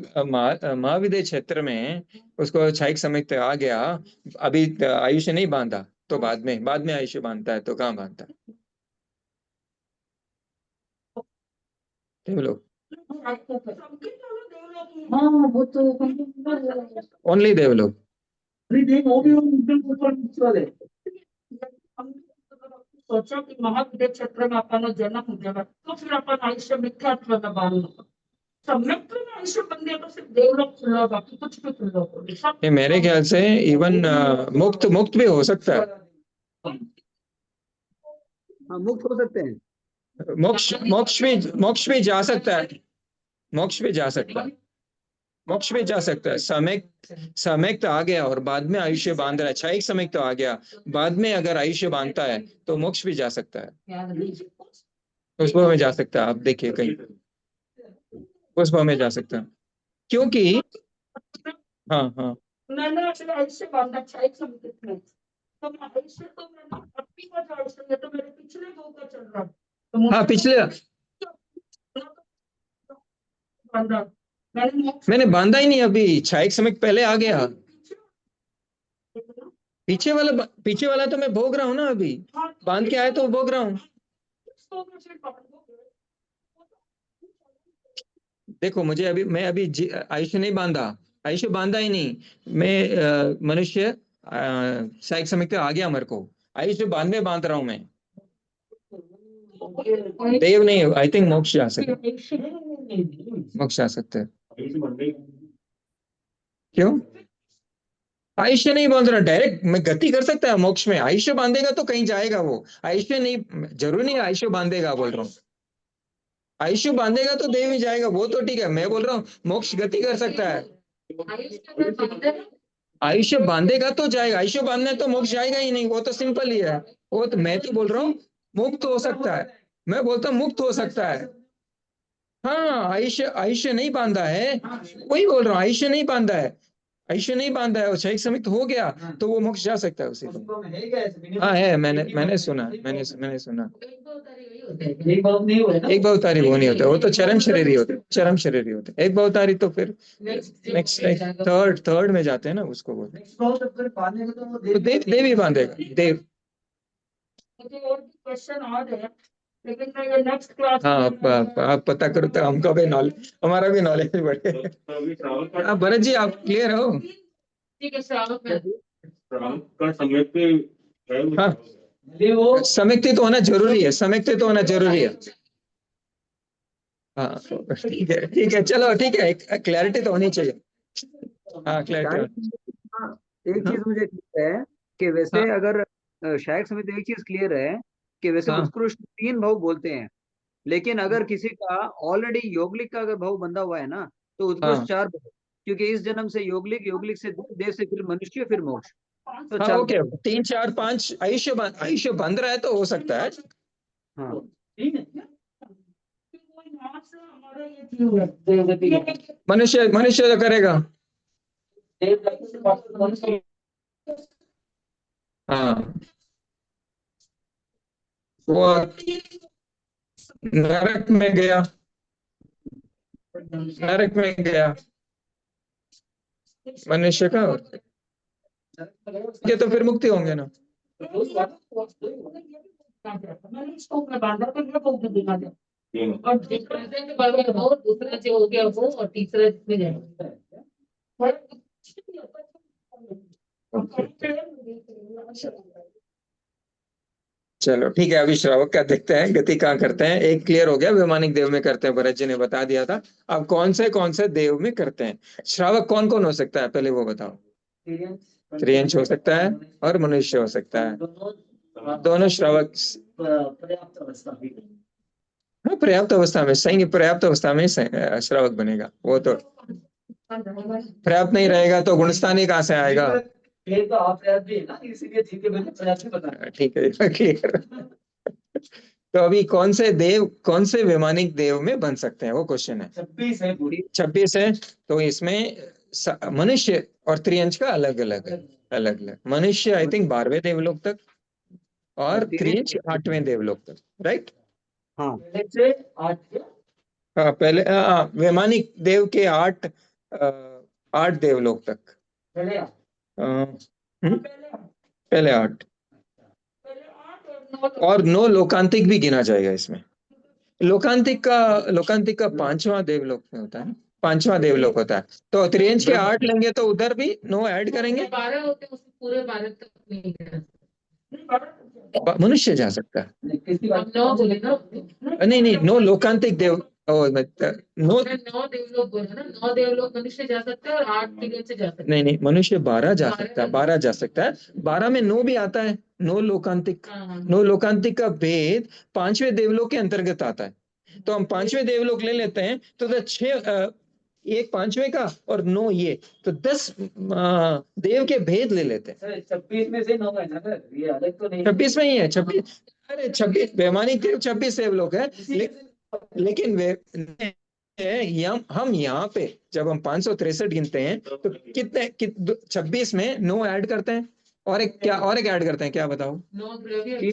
महाविद्य क्षेत्र में उसको क्षयिक सम्यक्त आ गया, अभी आयुष्य नहीं बांधा, तो बाद में आयुष्य बांधता है, तो कहाँ बांधता है? देवलोक, हाँ वो तो ओनली देवलोक। सोचा कि महाविद्य क्षेत्र में अपन जन्म हो जाएगा तो फिर अपन आयुष्य मिथ्यात्व का बांधना, सम्यक में आयुष्य बन गया तो सिर्फ देवलोक खुला, बाकी कुछ भी खुला होगा। ये मेरे ख्याल से इवन मुक्त भी हो सकता है, हाँ मुक्त हो सकते हैं, मोक्ष भी जा सकता है, मोक्ष भी जा सकता है, मोक्ष भी जा सकता है। सम्यक्त आ गया और बाद में आयुष्य बांध रहा है, क्षयिक सम्यक्त तो आ गया, बाद में अगर आयुष्य बांधता है तो मोक्ष भी जा सकता है, उस भाव में जा सकता है। आप देखिए कहीं उस भाव में जा सकता है, क्योंकि हाँ हाँ मैंने अपने आयुष्य बांधा क्षयिक सम्यक्त में, तो आयुष्य तो मैंने अपनी का आयुष्य है तो मेरे पिछले दो का चल रहा है, तो हाँ पिछले बांधा मैंने बांधा ही नहीं, अभी क्षयिक सम्यक्त पहले आ गया, पीछे वाला तो मैं भोग रहा हूँ ना, अभी बांध के आया तो भोग रहा हूँ। देखो मुझे अभी, मैं अभी आयुष्य नहीं बांधा, आयुष्य बांधा ही नहीं मैं, मनुष्य क्षयिक सम्यक्त आ गया मेरे को, आयुष्य बाद में बांध रहा हूँ मैं, देव नहीं। आई थिंक मोक्ष जा सकते, मोक्ष जा सकते हैं। क्यों? आयुष्य नहीं बांध रहा, डायरेक्ट मैं गति कर सकता है मोक्ष में, आयुष्य बांधेगा तो कहीं जाएगा वो, आयुष्य नहीं, जरूरी नहीं आयुष्य बांधेगा बोल रहा हूँ, आयुष्य बांधेगा तो देव ही जाएगा वो तो ठीक है, मैं बोल रहा हूँ मोक्ष गति कर सकता है, आयुष्य बांधेगा तो जाएगा, आयुष्य बांधने तो मोक्ष जाएगा ही नहीं, वो तो सिंपल ही है। वो तो मैं तो बोल रहा हूँ मुक्त हो सकता है, मैं बोलता हूँ मुक्त हो सकता है। हाँ आयुष्य नहीं बांधा है, वही बोल रहा हूँ, आयुष्य नहीं बांधा है, आयुष्य नहीं बांधा है, क्षयिक सम्यक्त हो गया तो वो मोक्ष जा सकता है उसी को। हाँ है, मैंने सुना, मैंने सुना। होते हैं, एक भाव नहीं हुए ना। एक बहुतारी वो नहीं होता, वो तो चरम शरीरी होते, चरम शरीरी होते। एक बहुतारी तो फिर नेक्स्ट थर्ड में जाते हैं ना, उसको बोलते हैं। नेक्स्ट भाव जब फिर बांधेंगे तो वो तो देव ही बांधेगा, देव। मुझे और भी क्वेश्चन आ रहे हैं, लेकिन मैं ये नेक्स्ट क्लास हाँ, आप पता करो तो हमका भी नॉलेज, हमारा भी नॉलेज बढ़े। तो अभी श्रावक का भरत जी आप क्लियर हो? ठीक है, श्रावक में श्रावक का समय पे है वो हाँ। श्रावक है। यदि वो समिक्ति तो होना जरूरी है, समिक्ति तो होना जरूरी है। हाँ ठीक है, चलो ठीक है, क्लैरिटी तो होनी चाहिए। हाँ क्लैरिटी। हाँ, एक हाँ चीज मुझे क्लियर है कि वैसे हाँ अगर शायद समय तो एक चीज क्लियर है कि वैसे हाँ उत्कृष्ट 3 भाव बोलते हैं, लेकिन अगर किसी का ऑलरेडी योगलिक का अगर भाव बंधा हुआ है ना, तो उत्कृष्ट हाँ 4 भाव, क्योंकि इस जन्म से योगलिक, योगलिक से देव से फिर मनुष्य, फिर मोक्ष, तो हाँ 4 ओके, भाव। 3 4 5 आयुष्य बंध रहा है तो हो सकता है। हाँ ठीक है। कोई यहाँ से हमारा ये क्यों है देवगति का मनुष्य जो करेगा। देवगति से बात कौन सी हाँ वो नरक में गया, नरक में गया मनुष्य का, ये तो फिर मुक्ति होंगे ना। मैंने इसको मैं बांधा तो ये बोल दिखा दे। ये और दूसरे के बारे में वो दूसरा जो हो गया वो, और तीसरा जिसमें जाएगा। चलो ठीक है, अभी श्रावक का देखते हैं गति कहाँ करते हैं। एक क्लियर हो गया, वैमानिक देव में करते हैं, भरत जी ने बता दिया था। अब कौन से देव में करते हैं? श्रावक कौन कौन हो सकता है पहले वो बताओ। त्रियंश हो सकता है और मनुष्य हो सकता है, दोनों श्रावक। पर्याप्त अवस्था भी हाँ पर्याप्त अवस्था में सही, पर्याप्त अवस्था में श्रावक बनेगा। वो तो पर्याप्त नहीं रहेगा तो गुणस्थानी कहाँ से आएगा? ये तो आप याद भी है ना, इसीलिए ठीक है, मैंने प्रयास भी बताया। ठीक है क्लियर। तो अभी कौन से वैमानिक देव में बन सकते हैं, वो क्वेश्चन है। 26 है पूरी। 26 है, तो इसमें मनुष्य और त्रियंश का अलग अलग है, अलग अलग। मनुष्य आई थिंक 12वें देवलोक तक, और त्रियंश 8वें देवलोक तक, राइट। हाँ पहले से आज के हाँ पहले वैमानिक देव के 8 देवलोक तक। पहले पहले 8 और 9 लोकांतिक भी गिना जाएगा इसमें। लोकांतिक का 5वां देवलोक में होता है ना, 5वां देवलोक होता है। तो त्रियंश के 8 लेंगे तो उधर भी 9 ऐड करेंगे, 12 होते हैं, उसमें पूरे 12 तक नहीं है। मनुष्य जा सकता है। किसकी हम बात 9 बोले ना, नहीं नहीं, 9 लोकांतिक देव, 9 मैंने 9 देवलोक बोला ना, 9 देवलोक मनुष्य जा सकते हैं और 8 त्रियंश से जा सकते हैं। नहीं नहीं, मनुष्य 12 जा सकता है, 12 जा सकता है। 12 में 9 भी आता है, 9 लोकांतिक। हाँ, 9 लोकांतिक का भेद 5वें देवलोक के अंतर्गत आता है। तो हम 5वें देवलोक ले लेते हैं तो 6 एक 5वें का और 9 ये, तो 10 देव के भेद ले लेते हैं। 26 में से 9 है ना सर, ये अलग तो नहीं। 26 में ही है, 26। अरे 26 वैमानिक देव 26 देवलोक है, लेकिन हम यहाँ पे जब हम 563 गिनते हैं तो कितने 26 में 9 ऐड करते हैं, और एक ऐड करते हैं, क्या बताओ? 9 द्रव्य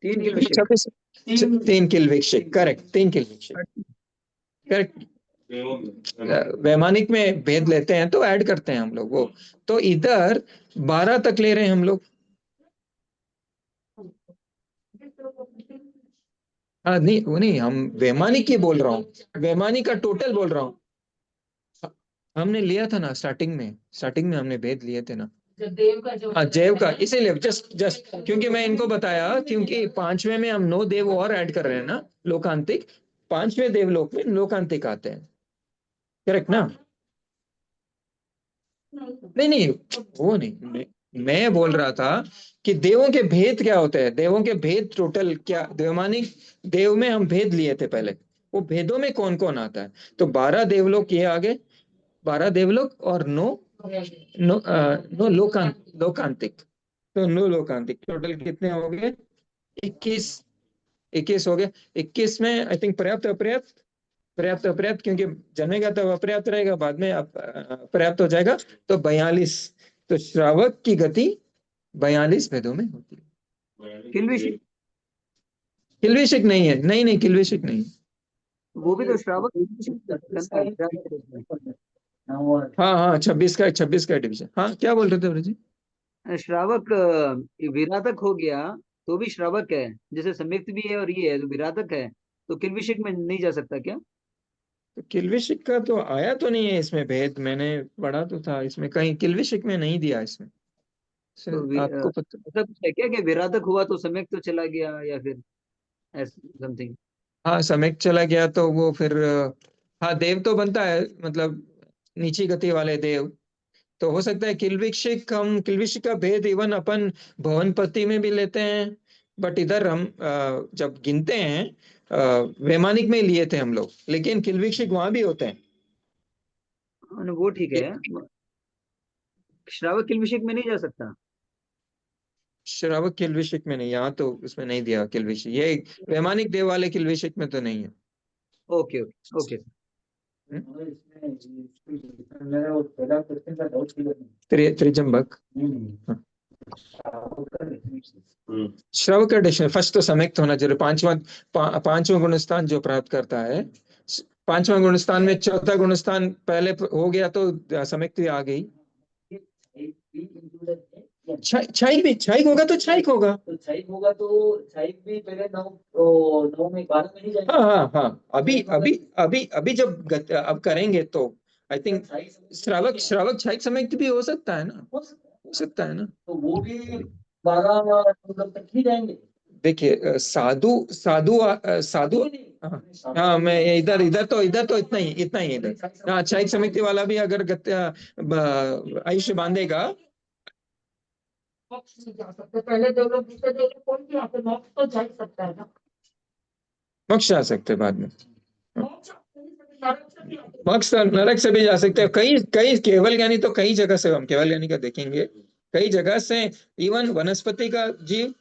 3 किलो 26 3 किल्विक, करेक्ट, 3 किल्विक, करेक्ट। वैमानिक में भेद लेते हैं तो ऐड करते हैं हम लोग वो। तो इधर 12 तक ले रहे हैं हम लोग। हाँ नहीं वो नहीं, हम वैमानिक की बोल रहा हूँ, वैमानिक का टोटल बोल रहा हूँ। हमने लिया था ना स्टार्टिंग में हमने भेद लिए थे ना। जो देव का जो हाँ जैव का, इसीलिए जस्ट क्योंकि मैं इनको बताया, क्योंकि 5वें में हम 9 देव और ऐड कर रहे हैं ना, लोकांतिक। 5वें देवलोक में लोकांतिक आते हैं, करेक्ट ना? नहीं नहीं वो नहीं, मैं बोल रहा था कि देवों के भेद क्या होते हैं, देवों के भेद टोटल क्या, देवमानिक देव में हम भेद लिए थे पहले, वो भेदों में कौन कौन आता है। तो 12 देवलोक ये आगे, 12 देवलोक और 9 लोकांतिक। तो 9 लोकांतिक टोटल कितने हो गए? 21 हो गए। 21 में आई थिंक पर्याप्त क्योंकि जन्मेगा तो अपर्याप्त रहेगा, बाद में पर्याप्त हो जाएगा, तो 42। तो श्रावक की गति 42 भेदों में होती है। किल्विषिक किल्विशिक नहीं है, नहीं नहीं किल्विशिक नहीं। वो भी तो श्रावक हाँ हाँ 26 का डिवीजन। हाँ क्या बोल रहे थे ब्रज जी? श्रावक विराधक हो गया तो भी श्रावक है, जैसे संयुक्त भी है और ये है तो विराधक है, तो किल्विशिक में नहीं जा सकता क्या? तो किल्विशिक का तो आया तो नहीं है इसमें भेद, मैंने पढ़ा तो था इसमें कहीं, किल्विशिक में नहीं दिया इसमें। तो आपको पता? ऐसा कुछ है क्या कि विराधक हुआ तो सम्यक तो चला गया, या फिर समथिंग? हाँ सम्यक चला गया तो वो फिर हाँ देव तो बनता है, मतलब नीची गति वाले देव। तो हो सकता है किल्विशिक, हम किल्विशिक का भेद इवन अपन भवनपति में भी लेते हैं, बट इधर हम जब गिनते हैं वैमानिक में लिए थे हम लोग, लेकिन किल्विशिक वहां भी होते हैं। वो ठीक है, श्रावक किल्विशिक में नहीं जा सकता। श्रावक किल्विशिक में नहीं, यहाँ तो उसमें नहीं दिया किल्विशिक, ये वैमानिक देव वाले किल्विशिक में तो नहीं है। Okay okay okay. मेरा वो पहला क्वेश्चन का डाउट क्लियर त्रिजंबक। नहीं। श्रव का डिक्शनरी फर्स्ट तो सम्यक्त होना जरूरी, पांचवा गुणस्थान जो प्राप्त करता है, पांचवा गुणस्थान में चौथा गुणस्थान पहले हो गया तो सम्यक्त आ गई। छाइक होगा तो छाइक होगा। तो छाइक होगा तो छाइक भी पहले 9 में 12 में नहीं जाएगा। हाँ हाँ हाँ, अभी जब अब करेंगे तो आई थिंक श्रावक श्रावक छाइक सम्यक्त भी हो सकता है ना, हो सकता है ना। तो वो भी 12 तक ही जाएंगे। देखिए साधु साधु साधु, हाँ हाँ, मैं इधर तो इतना ही इधर। हाँ छाइक समिति वाला भी अगर आयुष्य बांधेगा। मोक्ष नहीं जा सकते, पहले देवलोक दूसरे देवलोक कौन भी आते, मोक्ष तो जा ही सकता है ना। मोक्ष जा सकते हैं बाद में, मोक्ष नरक से भी आते हैं। मोक्ष नरक से भी जा सकते हैं, कई कई केवल ज्ञानी तो कई जगह से, हम केवल ज्ञानी का देखेंगे कई जगह से, इवन वनस्पति का जीव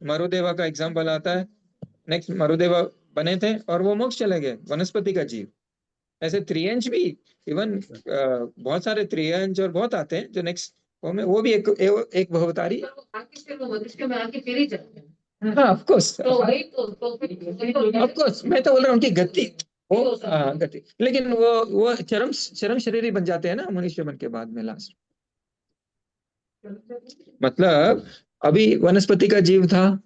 मरुदेवा का एग्जाम्पल आता है। नेक्स्ट मरुदेवा बने थे और वो मोक्ष चले गए, वनस्पति का जीव। ऐसे त्रियंश भी, इवन बहुत सारे त्रियंश और बहुत आते हैं जो नेक्स्ट वो भी एक भवतारी। आगे से वो भविष्य में आगे फिर ही जाते हैं। हाँ ऑफ कोर्स, तो वही तो फिर ऑफ कोर्स मैं तो बोल रहा हूँ उनकी गति, वो गति, लेकिन वो चरम चरम शरीरी बन जाते हैं ना मनुष्य बन के बाद में लास्ट। मतलब अभी वनस्पति का जीव था,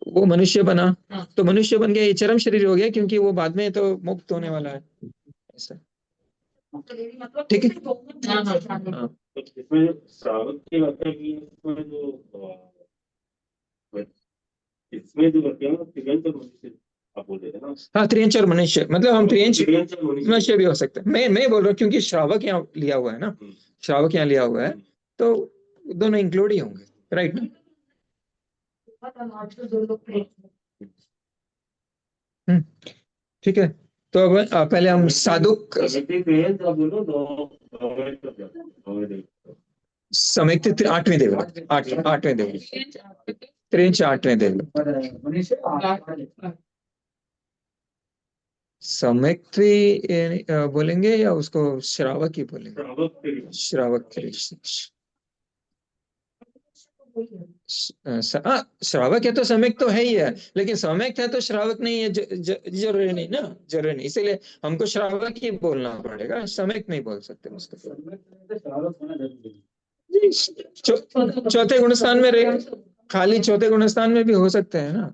वो मनुष्य बना, तो मनुष्य बन गया, ये चरम शरीर हो गया, क्योंकि वो बाद में तो मुक्त होने वाला है ऐसा। ठीक है। हाँ तो इसमें श्रावक की व्याख्या की है, इसमें जो व्याख्या है त्रियंच और मनुष्य आप बोल रहे थे ना। हाँ त्रियंच और मनुष्य, मतलब हम त्रियंच त्रियंच और मनुष्य भी हो सकते हैं। मैं बोल रहा हूँ क्योंकि श्रावक यहाँ लिया हुआ है ना, श्रावक यहाँ लिया हुआ है, तो दोनों इंक्लूड ही होंगे, राइट ना। ठीक है, तो अब पहले हम साधुक त्रियंच आप बोलो, नौवें तक जाते हैं, नौवें तक। समिक्त आठवें देव, आठवें देव, त्रियंच आठवें देव। समिक्त बोलेंगे या उसको श्रावक ही बोलेंगे? श्रावक श्रावक है तो सम्यक तो है ही है, लेकिन सम्यक है तो श्रावक नहीं है, जरूरी नहीं ना, जरूरी नहीं, इसीलिए हमको श्रावक ही बोलना पड़ेगा, सम्यक नहीं बोल सकते उसको। चौथे गुणस्थान में रहे, खाली चौथे गुणस्थान में भी हो सकते हैं ना।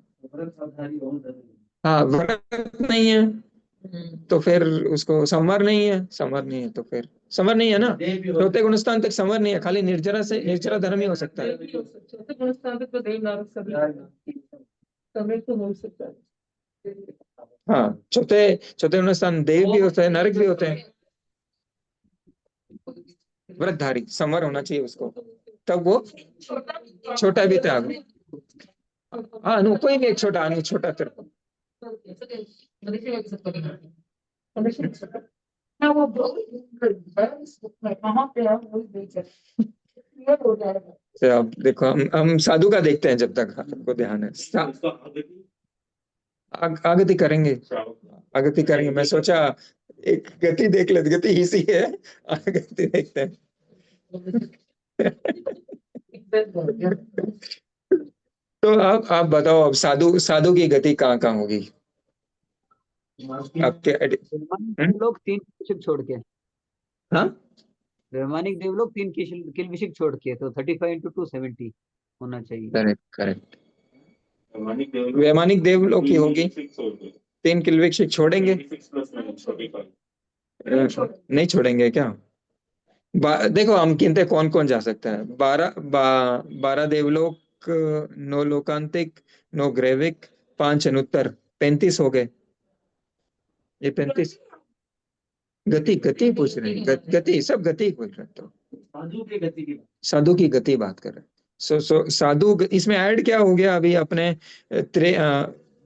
हाँ व्रत नहीं है तो फिर उसको संवर नहीं है, संवर नहीं है तो फिर संवर नहीं है ना, चौथे गुणस्थान तक संवर नहीं है, खाली निर्जरा से निर्जरा धर्म ही हो सकता है। चौथे गुणस्थान तक तो देव नारक सभी समय तो हो सकता है। हाँ चौथे गुणस्थान देव भी होते हैं, नरक भी होते हैं। व्रतधारी संवर होना चाहिए उसको, तब वो छोटा भी था। हाँ अनु कोई भी एक छोटा, अनु छोटा फिर तो अब देखो हम साधु का देखते हैं, जब तक आपको ध्यान है आगति करेंगे, आगति करेंगे। मैं सोचा एक गति देख ले, गति ही सी है, आगति देखते हैं। तो आप बताओ, अब साधु साधु की गति कहाँ कहाँ होगी आपके वैमानिक हम्म? देवलोक 3 किल छोड़ के, हाँ, वैमानिक देवलोक 3 किल विशिक छोड़ के, तो 35 into 2 70 होना चाहिए। Correct correct. वैमानिक देवलोक वैमानिक देवलोक की होगी 3 किल्विक छोड़ेंगे, 36 नहीं छोड़ेंगे क्या? देखो हम गिनते कौन कौन जा सकता है। 12 देवलोक, 9 लोकांतिक, 9 ग्रेविक, 5 अनुत्तर, 35 हो गए। ये 35 गति गति पूछ रहे हैं, गति सब गति पूछ रहे हैं। तो साधु की गति की साधु की गति बात कर रहे हैं। साधु इसमें ऐड क्या हो गया अभी अपने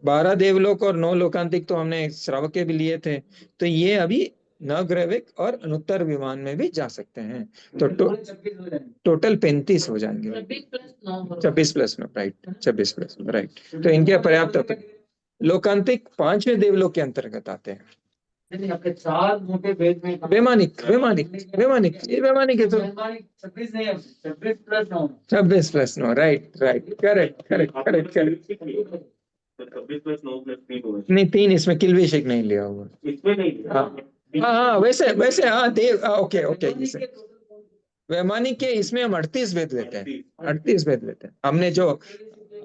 12 देवलोक और 9 लोकांतिक तो हमने श्रावक के भी लिए थे, तो ये अभी नवग्रैविक और अनुत्तर विमान में भी जा सकते हैं। तो 26 हो जाएंगे। टोटल 35 हो जाएंगे। 26+9 राइट, 26+9 राइट। तो इनके पर्याप्त लोकांतिक 5वें देवलोक के अंतर्गत आते हैं। नहीं, आपके 4 मोटे वेद में वैमानिक वैमानिक वैमानिक, ये वैमानिक है तो 26 नहीं है, 26+9 26+9 right right, correct correct correct correct. 26+9+3 होगा। नहीं 3 इसमें किल्विशिक नहीं लिया हुआ। इसमें नहीं है। हाँ हाँ, वैसे वैसे हाँ देव, ओके ओके। इसे वैमानिक के इसमें हम 38 भेद लेते हैं, 38 भेद लेते हैं।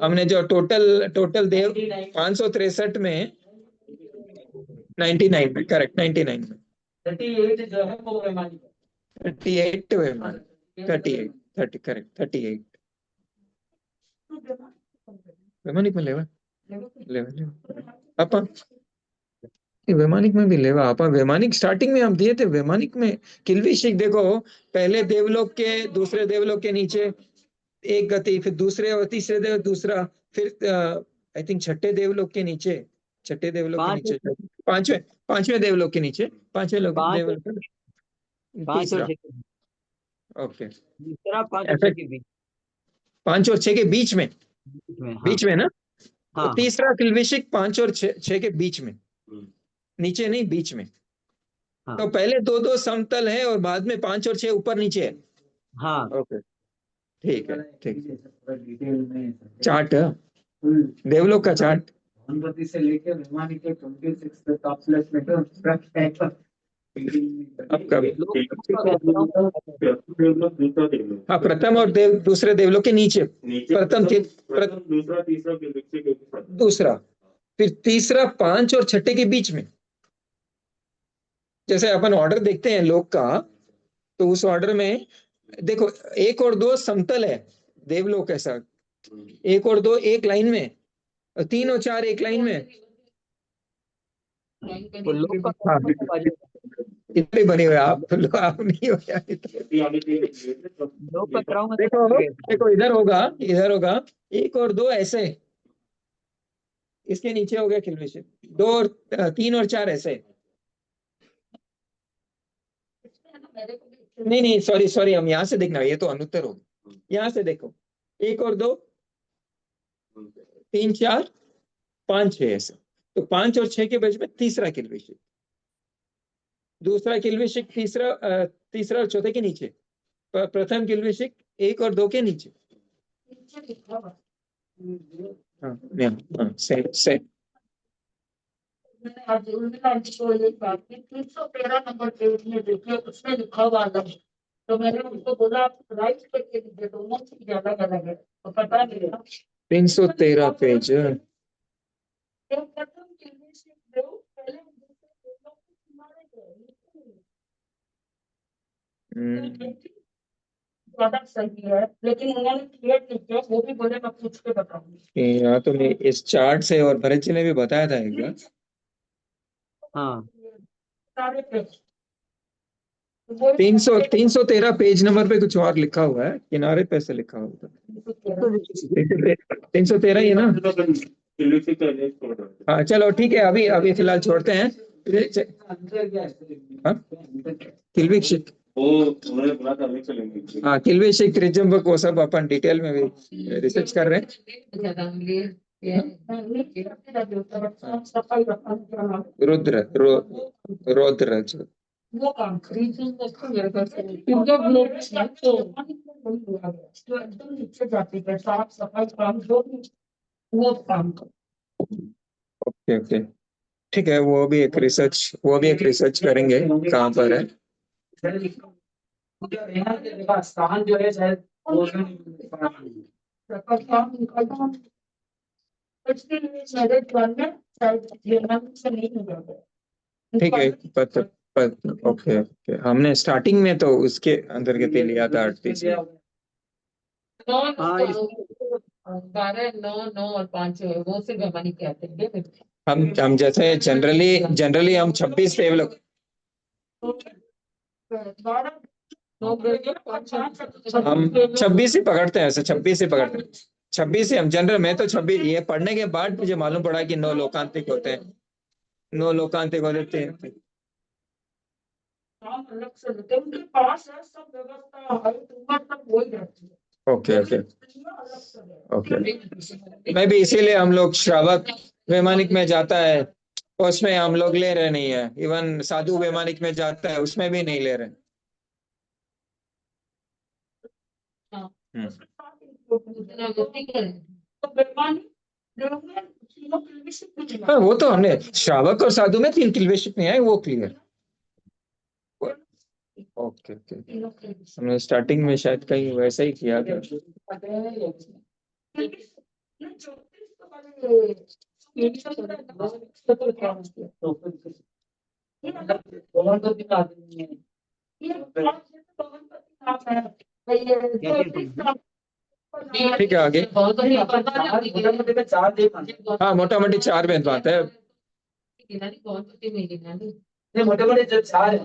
हमने जो टोटल देव 563 में 99 में, करेक्ट 99 में 38 जो है वो वैमानिक है। 38 वैमानिक, 30 करेक्ट 38 वैमानिक में लेवा अपन, वैमानिक में भी लेवा अपन। वैमानिक स्टार्टिंग में हम दिए थे, वैमानिक में किल्विशिक देखो, पहले देवलोक के दूसरे देवलोक के नीचे एक गति, फिर दूसरे और तीसरे देव दूसरा, फिर आई थिंक छठे देवलोक के नीचे, छठे देवलोक के नीचे, पांचवें देवलोक के नीचे, पांचवें देवलोक के 5 और तीसरा, 6 ओके तीसरा 5 और 6 के बीच 5 और 6 के बीच में, में। हाँ बीच में ना, तो हाँ तीसरा किल्विशिक 5 और 6 के बीच में, नीचे नहीं बीच में। हाँ तो पहले 2-2 समतल है और बाद में 5 और 6 ऊपर नीचे है। हाँ। ओके ठीक है, ठीक। पूरा डिटेल में चार्ट फुल देवलोक का चार्ट, गणपति से लेके वैमानिक के 26 तक टॉप प्लस में तो आपका देवलोक दूसरा देवलोक। हाँ, प्रथम और दूसरे देवलोक के नीचे, प्रथम दूसरा तीसरा के साथ। दूसरा, फिर तीसरा 5 और छठे के बीच में। जैसे अपन ऑर्डर देखते हैं लोक का, तो उस ऑर्डर में देखो 1 और 2 समतल है देवलोक, ऐसा 1 और 2 एक लाइन में, और 3 और 4 एक लाइन में। वो लोग का हाँ, बाजू, इतने बने हुए आप नहीं हो यार लोग का कराऊंगा देखो देखो, इधर होगा 1 और 2 ऐसे, इसके नीचे हो गया किल्विशिक, 2 और 3 और 4 ऐसे। नहीं सॉरी, हम यहाँ से देखना, ये तो अनुत्तर होगा। यहाँ से देखो 1 और 2, 3 4 5 6 ऐसे, तो 5 और 6 के बीच में तीसरा किल्विशिक, दूसरा किल्विशिक तीसरा और चौथे के नीचे, प्रथम किल्विशिक 1 और 2 के नीचे। हाँ सेम। मैंने आज उन्होंने को एक बात की 313 नंबर पेज में देखिए, उसमें लिखा हुआ अलग है। तो मैंने उनको बोला आप राइट करके दीजिए, दोनों चीज अलग अलग है, तो पता नहीं था। 313 पेज, प्रथम किल्विशिक देव पहले दूसरे देवलों को तुम्हारे ज्यादा सही है, लेकिन उन्होंने क्लियर नहीं किया, वो भी बोले मैं पूछ के बताऊंगी। यहाँ तो मैं इस चार्ट से, और भरत जी ने भी बताया था एक बार। हाँ सारे पेज 313 पेज नंबर पे कुछ और लिखा हुआ है, किनारे पे से लिखा हुआ है 313 ही है ना। किल्विशिक का अरेंज छोड़ रहा है। हाँ चलो ठीक है, अभी फिलहाल छोड़ते हैं। हाँ? किल्विशिक, वो उन्होंने बोला था अभी चलेंगे। हाँ किल्विशिक त्रिजंबक वो सब अपन डिटेल में भी रिसर्च कर रहे हैं। सफाई रखना रुद्र रौद्र जो वो काम खरीदने क्योंकि लोग तो एकदम नीचे जाती है, साफ सफाई काम जो भी वो काम कर। ओके ओके, ठीक है, वो भी एक रिसर्च करेंगे कहाँ पर है। स्थान जो है शायद वो काम निकालता हूँ। इसके लिए मेरे ध्यान में शायद ये मन से नहीं हो जाता। ठीक है, ओके ओके, हमने स्टार्टिंग में तो उसके अंतर्गत ही लिया था 38 में। 12, 9, 9 और 5 वो से बेमानी कहते हैं। हम जैसे जनरली हम 26 पे लोग 12, 9, 5 हम 26 ही पकड़ते हैं, ऐसे 26 ही पकड़ते हैं, 26 ही हम जनरल में तो 26, ये पढ़ने के बाद मुझे मालूम पड़ा कि 9 लोकांतिक होते हैं, 9 लोकांतिक होते हैं। काम अलग से लेते हैं, उनके पास है सब व्यवस्था, हर उम्र तक वही रहती है। ओके ओके अलग से है। ओके, मैं भी इसीलिए हम लोग श्रावक वैमानिक में जाता है उसमें हम लोग ले रहे नहीं है, इवन साधु वैमानिक में जाता है उसमें भी नहीं ले रहे। हाँ, हम्म। उसके साथ इतना गलती करें तो बेमानी लोग तीनों के लिए सिर्फ कुछ हाँ, वो तो हमने श्रावक और साधु में 3 किल्वेशिक नहीं आए, वो क्लियर। ओके ओके, तीनों के लिए। हमने स्टार्टिंग में शायद कहीं वैसा ही किया था। ठीक है, आगे। हाँ, मोटा मोटी 4 में बात है। मोटे मोटे जो चार है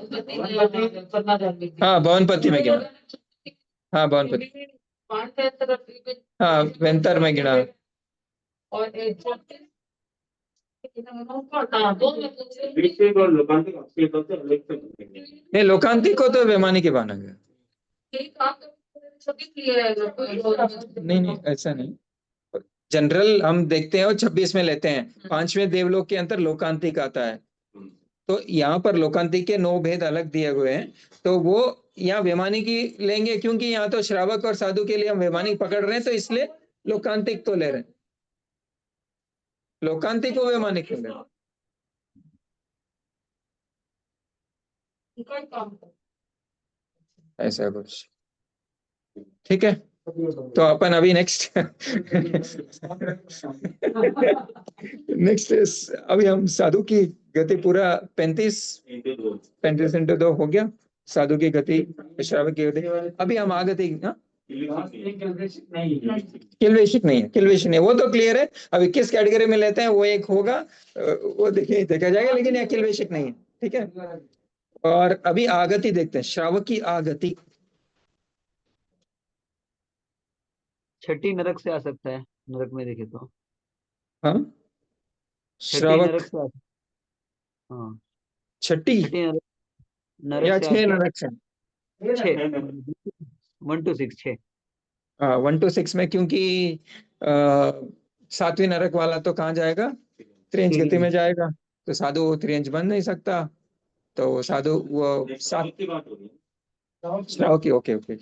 हाँ, भवनपति में गिना। हाँ, भवनपति, हाँ, वेंतर में गिना। और विषय और लोकांतिक आपके हिसाब से अलग से बनेंगे। नहीं, लोकांतिक को तो वैमानिक ही माना गया। नहीं, ऐसा नहीं, जनरल हम देखते हैं और 26 में लेते हैं, 5वें देवलोक के अंतर लोकांतिक आता है, तो यहाँ पर लोकांतिक के 9 भेद अलग दिए हुए हैं, तो वो यहाँ वैमानिक ही लेंगे, क्योंकि यहाँ तो श्रावक और साधु के लिए हम वैमानिक पकड़ रहे हैं, तो इसलिए लोकांतिक तो ले रहे हैं, लोकांतिक को वैमानिक ले रहे हैं। ऐसा कुछ, ठीक है, तो अपन अभी नेक्स्ट अभी हम साधु की गति पूरा 35 इंटू 2 हो गया, साधु की गति, श्रावक की गति। अभी हम आगति, हाँ, किल्वेशिक नहीं है, वो तो क्लियर है। अभी किस कैटेगरी में लेते हैं वो एक होगा, वो देखा जाएगा, लेकिन यहाँ किल्वेशिक नहीं है, ठीक है। और अभी आगति देखते हैं, श्रावक की आगति। छठी नरक से आ सकता है, नरक में देखे तो हाँ, छठी श्रावक नरक से हाँ, छठी छठी नरक या नरक से 6 आके नरक से। 6, 1 to 6, 6। हाँ, 1 to 6 में, क्योंकि 7वीं नरक वाला तो कहाँ जाएगा, त्रियंच गति में जाएगा, तो साधु त्रियंच बन नहीं सकता, तो साधु वो सात की बात हो रही है। श्रावक की, ओके ओके,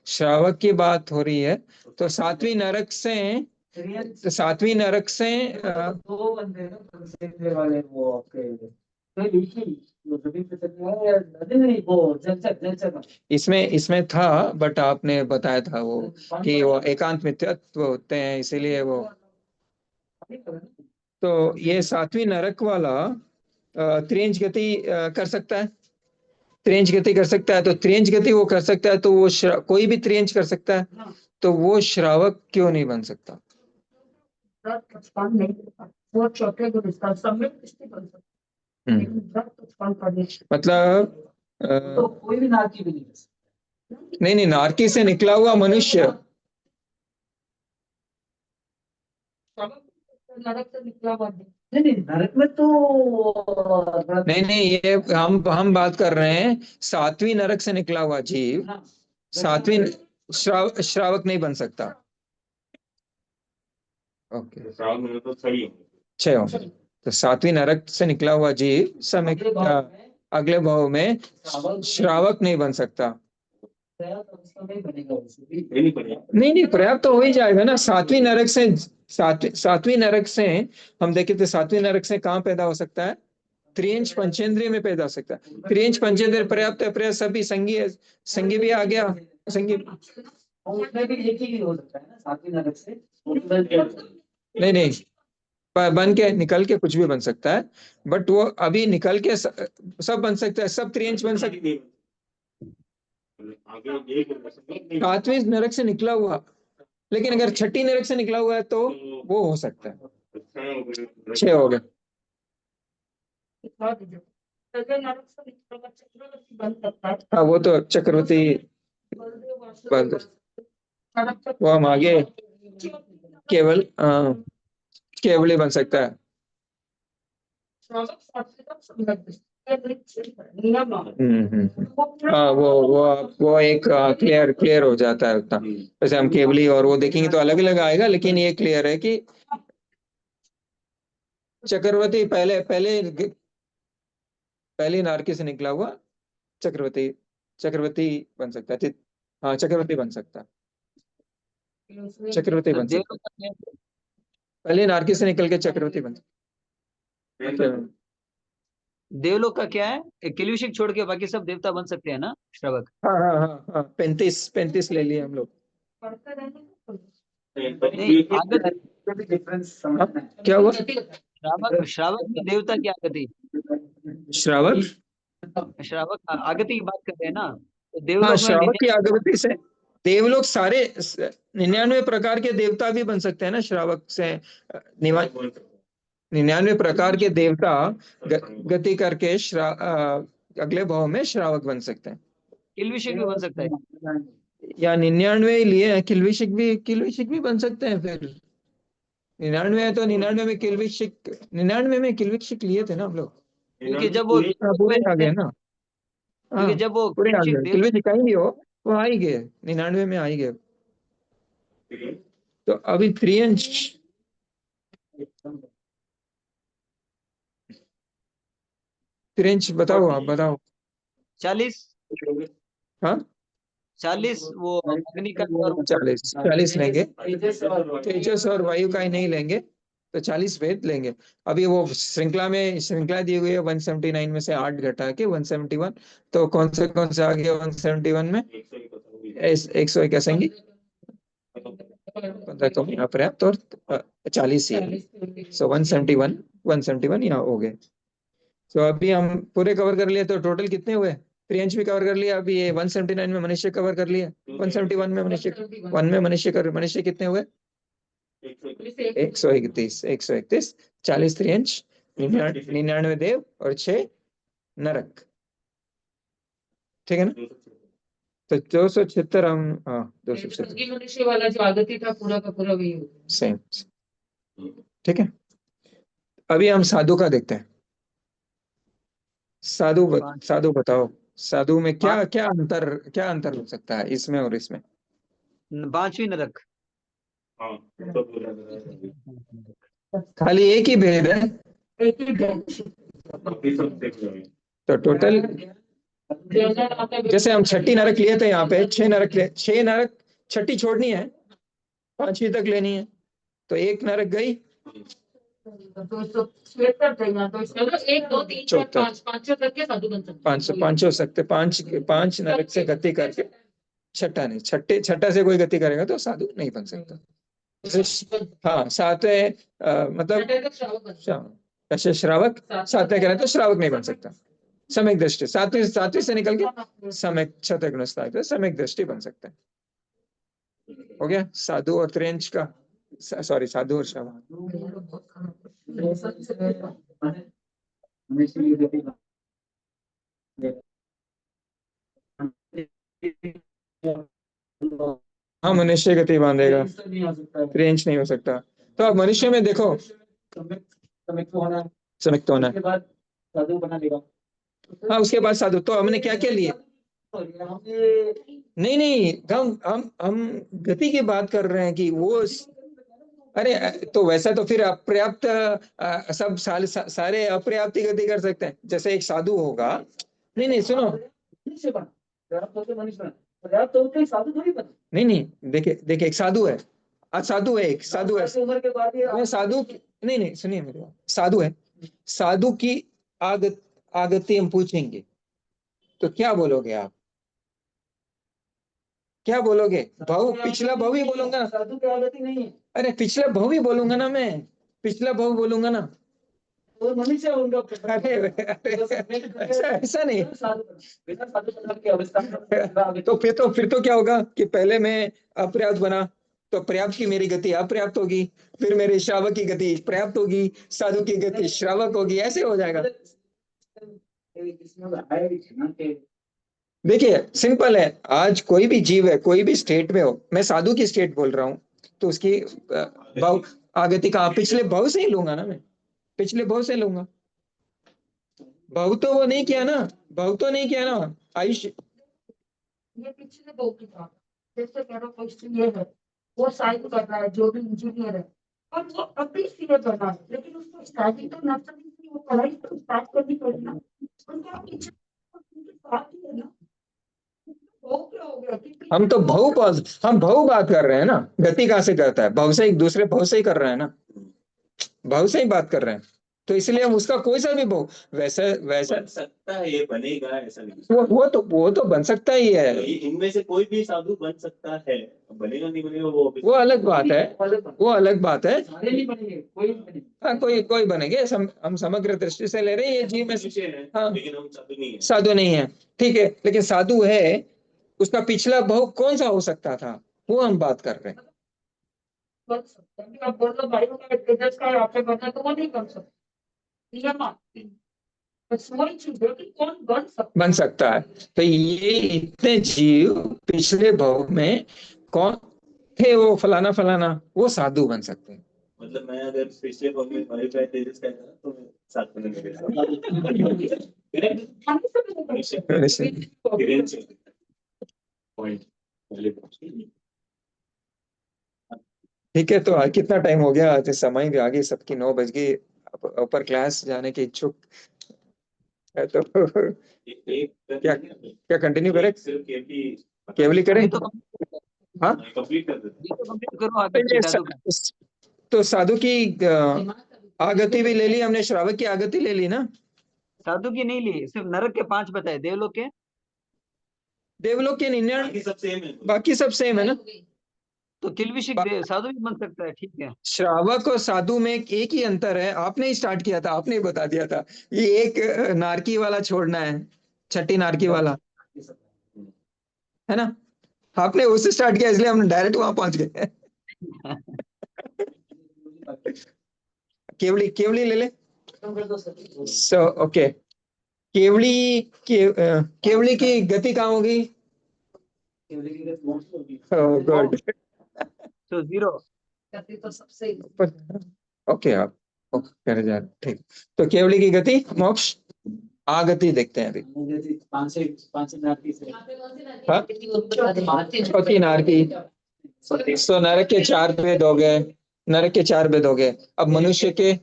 श्रावक की बात हो रही है, तो 7वीं नरक से, तो 7वीं नरक से दो बंदे ना दूसरे वाले वो आपके नहीं वो जलचक इसमें था, बट आपने बताया था वो कि वो एकांत मिथ्यात्व होते हैं, इसीलिए वो, तो ये 7वीं नरक वाला त्रियंच गति कर सकता है, त्रियंच गति कर सकता है, तो त्रियंच गति वो कर सकता है, तो वो कोई भी त्रियंच कर सकता है, तो वो श्रावक क्यों नहीं बन सकता। वो चौथे गुरु का सम्यक दृष्टि बन सकता है, लेकिन मतलब तो कोई भी नारकी भी नहीं कर सकता। नहीं, नारकी से निकला हुआ मनुष्य, नरक से निकला हुआ नहीं नरक में तो नहीं, ये हम बात कर रहे हैं 7वीं नरक से निकला हुआ जीव, 7वीं श्रावक नहीं बन सकता। ओके, श्रावक में तो सही है। 6 होंगे, तो 7वीं नरक से निकला हुआ जीव समय अगले भाव में श्रावक नहीं बन सकता, तो उसका नहीं बनेगा उससे भी। नहीं पड़ेगा। नहीं पर्याप्त तो हो ही जाएगा ना। सातवीं नरक से हम देखें तो सातवीं नरक से कहाँ पैदा हो सकता है? त्रियंश पंचेंद्रिय में पैदा हो सकता है। त्रियंश पंचेंद्रिय पर्याप्त है, पर्याप्त सभी संगी भी आ गया। संगी और उसमें भी एक ही हो सकता है ना, सातवीं नरक से नहीं बन के निकल के कुछ भी बन सकता है, बट वो अभी निकल के सब बन सकता है, सब त्रियंश बन सकते हैं। आगे एक सातवीं नरक से निकला हुआ, लेकिन अगर छठी नरक से निकला हुआ है तो वो हो सकता है। 6 हो गए। दिखा दीजिए। अगर नरक से निकलेगा चक्रवर्ती बन सकता है। हाँ वो तो चक्रवर्ती बलदेव वासुदेव बलदेव, नरक से- वो हम आगे केवल केवल ही बन सकता है। श्रावक सात्विक संबंध नियम हाँ वो एक क्लियर हो जाता है उतना। वैसे हम केवली और वो देखेंगे तो अलग अलग आएगा, लेकिन ये क्लियर है कि चक्रवर्ती पहले नारकी से निकला हुआ चक्रवर्ती बन सकता है। हाँ चक्रवर्ती बन सकता है, चक्रवर्ती बन सकता देवलोक का क्या है? है। पहले नारकी से निकल के चक्रवर्ती बन सकता है। देवलोक का क्या है? किल्विशिक छोड़ के बाकी सब देवता बन सकते हैं ना श्रावक? हाँ 35 ले लिए हम लोग। पढ़ते रहेंगे नहीं, आगत डिफरेंस समझना है। क्या हुआ? श्रावक में देवता की आगति, श्रावक, श्रावक आगति की बात कर रहे हैं ना, तो हाँ देवलोक में श्रावक की आगमति से देवलोक सारे 99 प्रकार के देवता भी बन सकते हैं ना श्रावक से। 99 प्रकार के देवता गति करके अगले भाव में श्रावक बन सकते हैं। किल्विशिक भी बन सकता है। या 99 लिए हैं, किल्विशिक भी बन सकते हैं। फिर 99 है तो 99 में किल्विशिक लिए थे ना हम लोग। क्योंकि जब वो हाँ, पूरे आ गए ना। हाँ क्योंकि जब वो पूरे आ किल्विशिक गए, किल्विशिक आ ही नहीं हो, वो आ ही गए 99 में आ ही गए। तो अभी त्रियंश बताओ, आप बताओ। 40 हाँ 40 वो अग्नि का और 40 लेंगे, तेजस और वायु का ही नहीं लेंगे, तो 40 वेद लेंगे। अभी वो श्रृंखला दी हुई है 179 में से 8 घटा के 171, तो कौन से आ गए 171 में? 101 संगी 15 कम यहाँ पर्याप्त और 40 ही, सो 171 यहाँ हो गए। तो अभी हम पूरे कवर कर लिए, तो टोटल कितने हुए? त्रियंश भी कवर कर लिया, अभी ये 179 में मनुष्य कवर कर लिया, 171 में मनुष्य कितने हुए? 131 40 त्रियंश, 99 देव और 6 नरक, ठीक है ना? तो 276 हम, हाँ 276 संगी मनुष्य वाला जो आगति था पूरा का पूरा वही होगा। सेम, ठीक है। अभी हम साधु का देखते हैं। साधु बताओ, साधु में क्या अंतर हो सकता है इसमें और इसमें? 5वीं नरक। हाँ सब हो जाएगा। खाली एक ही भेद है, एक ही भेद। बाकी सब देख लेंगे। तो टोटल जैसे हम छठी नरक लिए थे, यहाँ पे 6 नरक, छठी छोड़नी है, 5वीं तक लेनी है, तो 1 नरक गई। तो इसको स्प्लिट करते हैं यहाँ, तो इसका ना 1 2 3 4 5 5 तक के साधु बन सकते हैं। 5 हो सकते, 5 नरक से गति करके छठा नहीं, छठा से कोई गति करेगा तो साधु नहीं बन सकता। हाँ 7वें मतलब ऐसे श्रावक 7वें करें तो श्रावक नहीं बन सकता। सम्यक दृष्टि 7वीं से निकल के सम्यक छठे गुणस्ताय पे सम्यक दृष्टि बन सकता है। हो गया साधु और त्रियंश का, सॉरी साधु और श्रावक। हाँ मनुष्य गति बांधेगा, त्रियंश नहीं हो सकता। तो अब मनुष्य में देखो, सम्यक तो होना है। साधु बना देगा। हाँ उसके बाद साधु, तो हमने क्या क्या लिए? नहीं हम गति की बात कर रहे हैं कि वो, अरे तो वैसा तो फिर अपर्याप्त सब सारे अपर्याप्त ही गति कर सकते हैं। जैसे एक साधु होगा, नहीं सुनो, पर्याप्त तो उनके साधु थोड़ी बने। नहीं देखिए देखिए, एक साधु है, साधु है, एक साधु है, 9 साल की उम्र के बाद ये मैं साधु नहीं सुनिए मेरी बात, साधु है, साधु की आगति हम पूछेंगे तो क्या बोलोगे आप? क्या बोलोगे? भाव, पिछला भाव ही बोलूंगा। साधु की आदत ही नहीं है, अरे पिछला भाव ही बोलूंगा ना मैं, पिछला भाव बोलूंगा ना। वो मनुष्य है उनका। ऐसा नहीं। बिना साधु संग की अवस्था में तो फिर तो क्या होगा कि पहले मैं अपर्याप्त बना, तो पर्याप्त की मेरी गति अपर्याप्त होगी, फिर मेरे श्रावक की गति पर्याप्त होगी, साधु की गति श्रावक होगी, ऐसे हो जाएगा। इसमें आया भी है ना कि देखिए सिंपल है, आज कोई भी जीव है, कोई भी स्टेट में हो, मैं साधु की स्टेट बोल रहा हूँ, तो उसकी भाव आगति का पिछले भाव से ही लूंगा ना मैं, पिछले भाव से लूंगा। भाव तो वो नहीं किया ना, भाव तो नहीं किया ना आयुष्य। ये पिछले दो की बात, जैसे कह रहा क्वेश्चन ये है, वो साइंस कर रहा है, जो भी इंजीनियर है, और वो अभी सीए बना है, लेकिन उसको स्टार्टिंग तो नर्सरी से वो पढ़ाई तो स्टार्ट करनी पड़ी ना, उनका पीछे उनके साथ ही है ना। वो क्या हो गया कि हम तो हम भाव बात कर रहे हैं ना, गति कहाँ से करता है? भाव से, एक दूसरे भाव से ही कर रहे हैं ना, भाव से ही बात कर रहे हैं, तो इसलिए हम उसका कोई सा भी भाव, वैसा वैसा बन सकता है, ये बनेगा ऐसा नहीं। वो तो बन सकता ही है, इनमें से कोई भी साधु बन सकता है, बनेगा नहीं बनेगा वो अलग बात है, वो अलग बात है। सारे नहीं बनेंगे, कोई नहीं बनेगा। हाँ कोई बनेंगे, हम समग्र दृष्टि से ले रहे हैं, ये जीव में विषय है, हाँ लेकिन हम साधु नहीं है। साधु नहीं है, ठीक है, लेकिन साधु है, उसका पिछला भाव कौन सा हो सकता था, वो हम बात कर रहे हैं। बन सकता है। आप बोल लो भाई का तेजस का आपसे बनना, तो वो नहीं बन सकता, ये मानती हूँ। बस वही चीज है कि कौन बन सकता है। तो ये इतने जीव पिछले भाव में कौन थे, वो फलाना फलाना, वो साधु बन सकते हैं। मतलब मैं अगर पिछले भाग में मॉडिफाई तेजस कहता ना, तो मैं साथ में नहीं ठीक है, तो आज कितना टाइम हो गया? आज समय भी आ गई, सबकी 9 बज गई, अब ऊपर क्लास जाने के इच्छुक है तो क्या क्या कंटिन्यू करें, केवली करें? ये तो complete हाँ कंप्लीट कर देते ये तो complete करो आगे की साधु का। तो साधु की आगति भी ले ली हमने, श्रावक की आगति ले ली ना, साधु की नहीं ली, सिर्फ नरक के 5 बताए, देवलोक के देवलोक के 99, बाकी सब सेम है। बाकी सब सेम है ना। तो किल्विशिक साधु भी बन सकता है, ठीक है। श्रावक और साधु में एक ही अंतर है, आपने ही स्टार्ट किया था, आपने ही बता दिया था, ये एक नारकी वाला छोड़ना है, छठी नारकी वाला, है ना, आपने उससे स्टार्ट किया, इसलिए हम डायरेक्ट वहां पहुंच गए। केवली ले ले। सो ओके, केवली की गति कहाँ होगी? गुड, तो 0 करती तो सबसे ओके, आप कर जा, ठीक। तो केवली की गति मोक्ष, आगति देखते हैं अभी। 5 नाती से हाँ? चौथी नारकी, सो नरक के 4 भेद हो गए, नरक के 4 भेद हो गए, अब मनुष्य के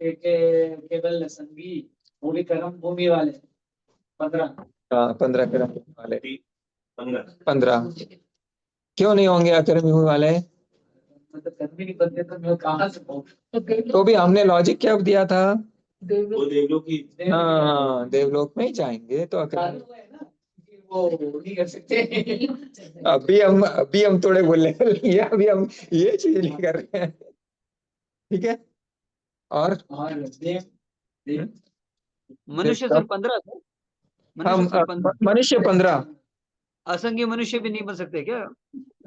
केवल संगी, वो भी कर्म भूमि वाले 15। 15 कर्म वाले, 15 15 क्यों नहीं होंगे अकर्मी हुए वाले? मतलब कर्म ही नहीं बनते तो मैं कहाँ से पहुंच। तो भी हमने लॉजिक क्या दिया था? वो देवलोक की हाँ देवलोक में ही जाएंगे तो अकर्मी। है ना कि वो नहीं कर सकते। अभी हम थोड़े बोलने वाले हैं, अभी हम ये चीज नहीं कर रहे हैं, ठीक है। और देव देव मनुष्य सिर्फ 15 थे, हम मनुष्य सिर्फ 15। मनुष्य 15, असंख्य मनुष्य भी नहीं बन सकते क्या?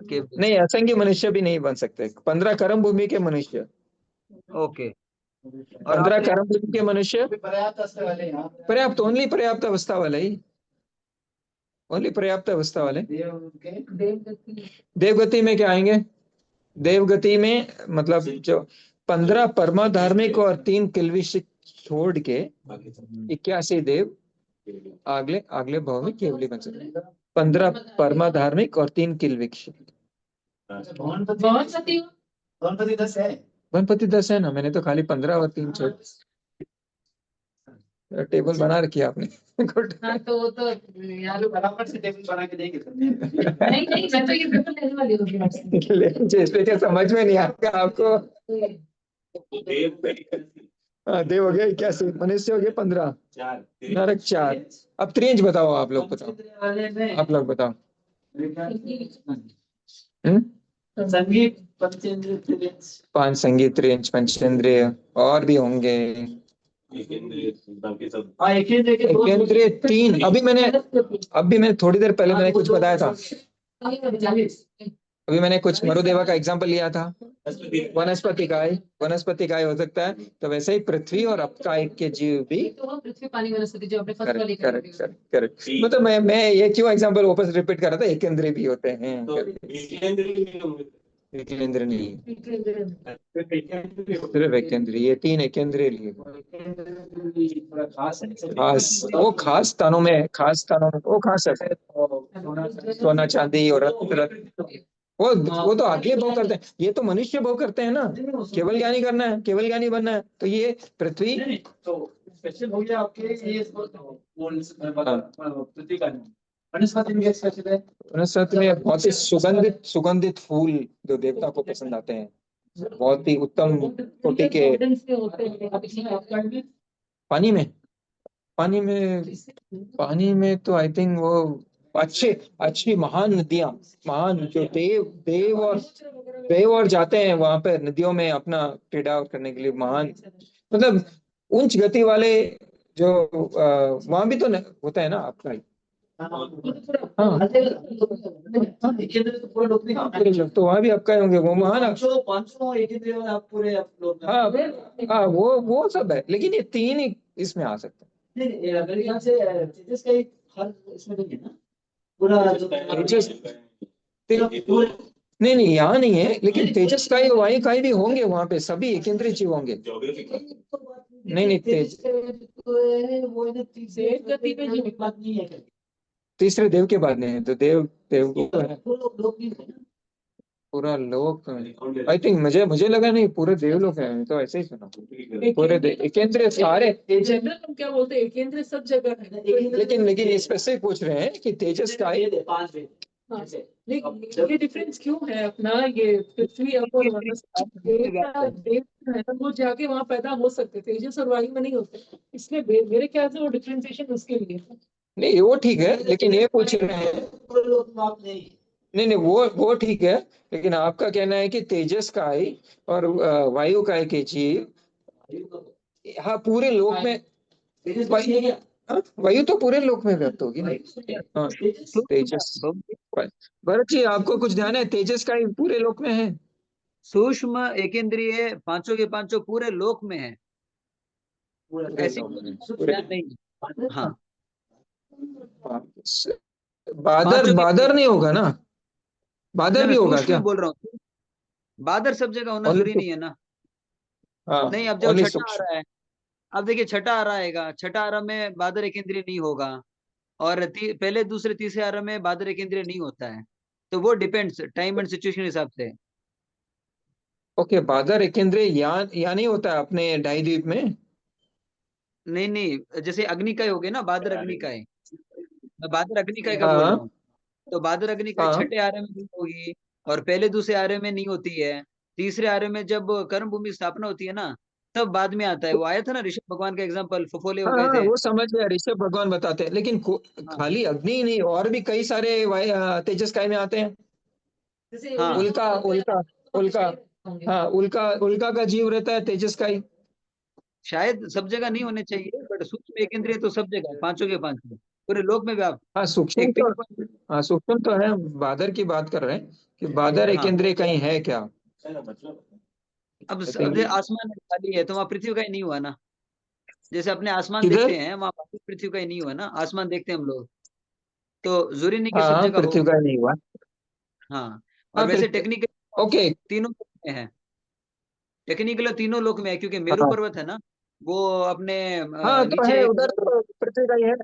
नहीं असंख्य मनुष्य भी नहीं बन सकते, 15 कर्म भूमि के मनुष्य, ओके। और 15 आपने कर्म भूमि के मनुष्य, पर्याप्त अस्त्र वाले यहाँ पर्याप्त, ओनली पर्याप्त अवस्था वाले ही, ओनली पर्याप्त अवस्था वाले। देव के देवगति में क्या आएंगे? देवगति में मतलब जो 15 परमा धार्मिक और 3 किल्विशिक छोड़ के 81 देव अगले अगले भाव में केवली बन सकते, 15 परमा धार्मिक और 3 किल्विशिक। भवनपति 10 है। वनपति 10 है ना, मैंने तो खाली 15 और 3 छोड़। टेबल बना रखी है आपने। गुड। हाँ तो वो तो यार बराबर से टेबल बना के देंगे सर। नहीं नहीं मैं तो ये पेपर लेने वाली हूँ फिर आपसे। ले इसमें क्या समझ में नहीं आएगा आपको। देव मेडिकल हाँ, देव हो गया 81, मनुष्य हो गया 15, 4 नरक 4। अब त्रियंच बताओ, आप लोग बताओ, पंचेंद्रिय वाले में आप लोग बताओ। संगीत पंचेंद्रिय त्रियंच। 5 संगीत, त्रियंच, पंचेंद्रिय, और भी होंगे। एकेंद्रिय बाकी सब हाँ एकेंद्रिय के दो एकेंद्रिय 3, अभी मैंने थोड़ी देर पहले मैंने कुछ बताया था। 40। अभी मैंने कुछ मरुदेवा का एग्जांपल लिया था। अस्पति वनस्पति काय हो सकता है, तो वैसे ही पृथ्वी और अपकाय के जीव भी। तो हम पृथ्वी पानी वनस्पति जो आपने फर्स्ट वाली करेक्ट करेक्ट करेक्ट। मतलब मैं ये क्यों एग्जांपल वापस रिपीट कर रहा था, एकेंद्रिय भी होते हैं। तो एकेंद्रिय भी होंगे। एकेंद्र नहीं, सिर्फ एकेंद्रिय होंगे। सिर्फ एकेंद्रिय, ये 3 एकेंद्रिय लिए। थोड़ा खास है खास, वो खास स्थानों में, वो खास है। सोना चांदी और रत्न, वो तो आगे भोग करते हैं, ये तो मनुष्य भोग करते हैं ना। केवल ज्ञानी करना है, केवल ज्ञानी बनना है, तो ये पृथ्वी। तो स्पेशल हो गया आपके ये पृथ्वी का वनस्पति में स्पेशल है। वनस्पति में बहुत ही सुगंधित फूल जो देवता को पसंद आते हैं, बहुत ही उत्तम कोटि के। पानी में, पानी में तो आई थिंक वो अच्छी महान नदियां, महान जो देव और जाते हैं वहां पे नदियों में अपना क्रीड़ा करने के लिए, महान मतलब उच्च गति वाले जो वहां भी तो होता है ना आपका। हाँ एकेंद्रिय तो पूरे लोग नहीं तो वहां भी आपका होंगे, वो महान। 500 एकेंद्रिय वाले आप पूरे आप लोग। हाँ हाँ, वो सब है, लेकिन ये 3 ही इसमें आ सकते हैं। नहीं मेरे ख्याल से तेजस का एक हर इसमें नहीं है ना पूरा नहीं यहाँ नहीं है, लेकिन तेजस का ही वायु का ही भी होंगे वहां पे, सभी एकेंद्रिय जीव होंगे। नहीं तेज तीसरे देव के बाद नहीं है, तो देव को पूरा लोक। आई थिंक मुझे लगा नहीं पूरे देवलोक है, तो ऐसे ही सुना पूरे एकेंद्रिय सारे। जनरल हम क्या बोलते हैं, केंद्र सब जगह है। लेकिन स्पेसिफिक पूछ रहे हैं कि तेजस का ही। हाँ, ये डिफरेंस क्यों है अपना, ये पृथ्वी अब और वनस्पति देव है ना, वो जाके वहां पैदा हो सकते, तेजस और वायु में नहीं होते, इसलिए मेरे ख्याल से वो डिफरेंशिएशन उसके लिए है। नहीं वो ठीक है, लेकिन ये पूछ रहे हैं। नहीं वो ठीक है, लेकिन आपका कहना है कि तेजस काय और वायु काय के जीव, हाँ पूरे लोक में। वायु तो पूरे लोक में व्यक्त होगी ना। हाँ तेजस। भरत जी आपको कुछ ध्यान है, तेजस काय पूरे लोक में है। सूक्ष्म एकेंद्रिय पांचों के पांचों पूरे लोक में है, ऐसी नहीं। हाँ बादर नहीं होगा ना, बादर भी होगा क्या? बोल रहा हूँ, बादर सब जगह होना जरूरी नहीं है ना। नहीं, अब जब छठा आ रहा है, अब देखिए छठा आ रहा है, छठा आरा में बादर एकेंद्रिय नहीं होगा, और पहले दूसरे तीसरे आरा में बादर एकेंद्रिय नहीं होता है, तो वो डिपेंड्स टाइम एंड सिचुएशन हिसाब से। ओके, बादर एकेंद्रिय या नहीं होता है अपने ढाई द्वीप में। नहीं जैसे अग्निकाय हो गए ना, बादर अग्निकाय, मैं बादर अग्निकाय का बोल रहा हाँ हूँ। तो बादर अग्निकाय हाँ छठे आरे में नहीं होगी, और पहले दूसरे आरे में नहीं होती है, तीसरे आरे में जब कर्म भूमि स्थापना होती है ना, तब बाद में आता है। वो आया था ना ऋषभ भगवान का एग्जाम्पल, फफोले हो गए हाँ, थे। वो समझ गया, ऋषभ भगवान बताते हैं, लेकिन हाँ खाली अग्नि ही नहीं, और भी कई सारे तेजस काय में आते हैं। हाँ उल्का हाँ, उल्का का जीव रहता है तेजस काय। शायद सब जगह नहीं होने चाहिए, बट सूक्ष्म एकेंद्रिय तो सब जगह है, पांचों के पांचों पूरे लोक में व्याप्त। हाँ सूक्ष्म एक तो, पिन पॉइंट। हाँ सूक्ष्म तो है, बादर की बात कर रहे हैं कि बादर हाँ, एकेंद्रिय कहीं है क्या। मतलब अब I think आसमान खाली है तो वहां पृथ्वी का ही नहीं हुआ ना। जैसे अपने आसमान किधर। देखते हैं, वहां पृथ्वी का ही नहीं हुआ ना, आसमान देखते हैं हम लोग, तो जरूरी नहीं कि सब हाँ जगह हो। पृथ्वी का नहीं हुआ। हाँ, और हाँ वैसे टेक्निकल ओके। तीनों लोक में है, टेक्निकल तीनों लोक में है, क्योंकि मेरू हाँ पर्वत है ना, वो अपने हाँ तो नीचे है एक उधर, और। तो पृथ्वी का ही है,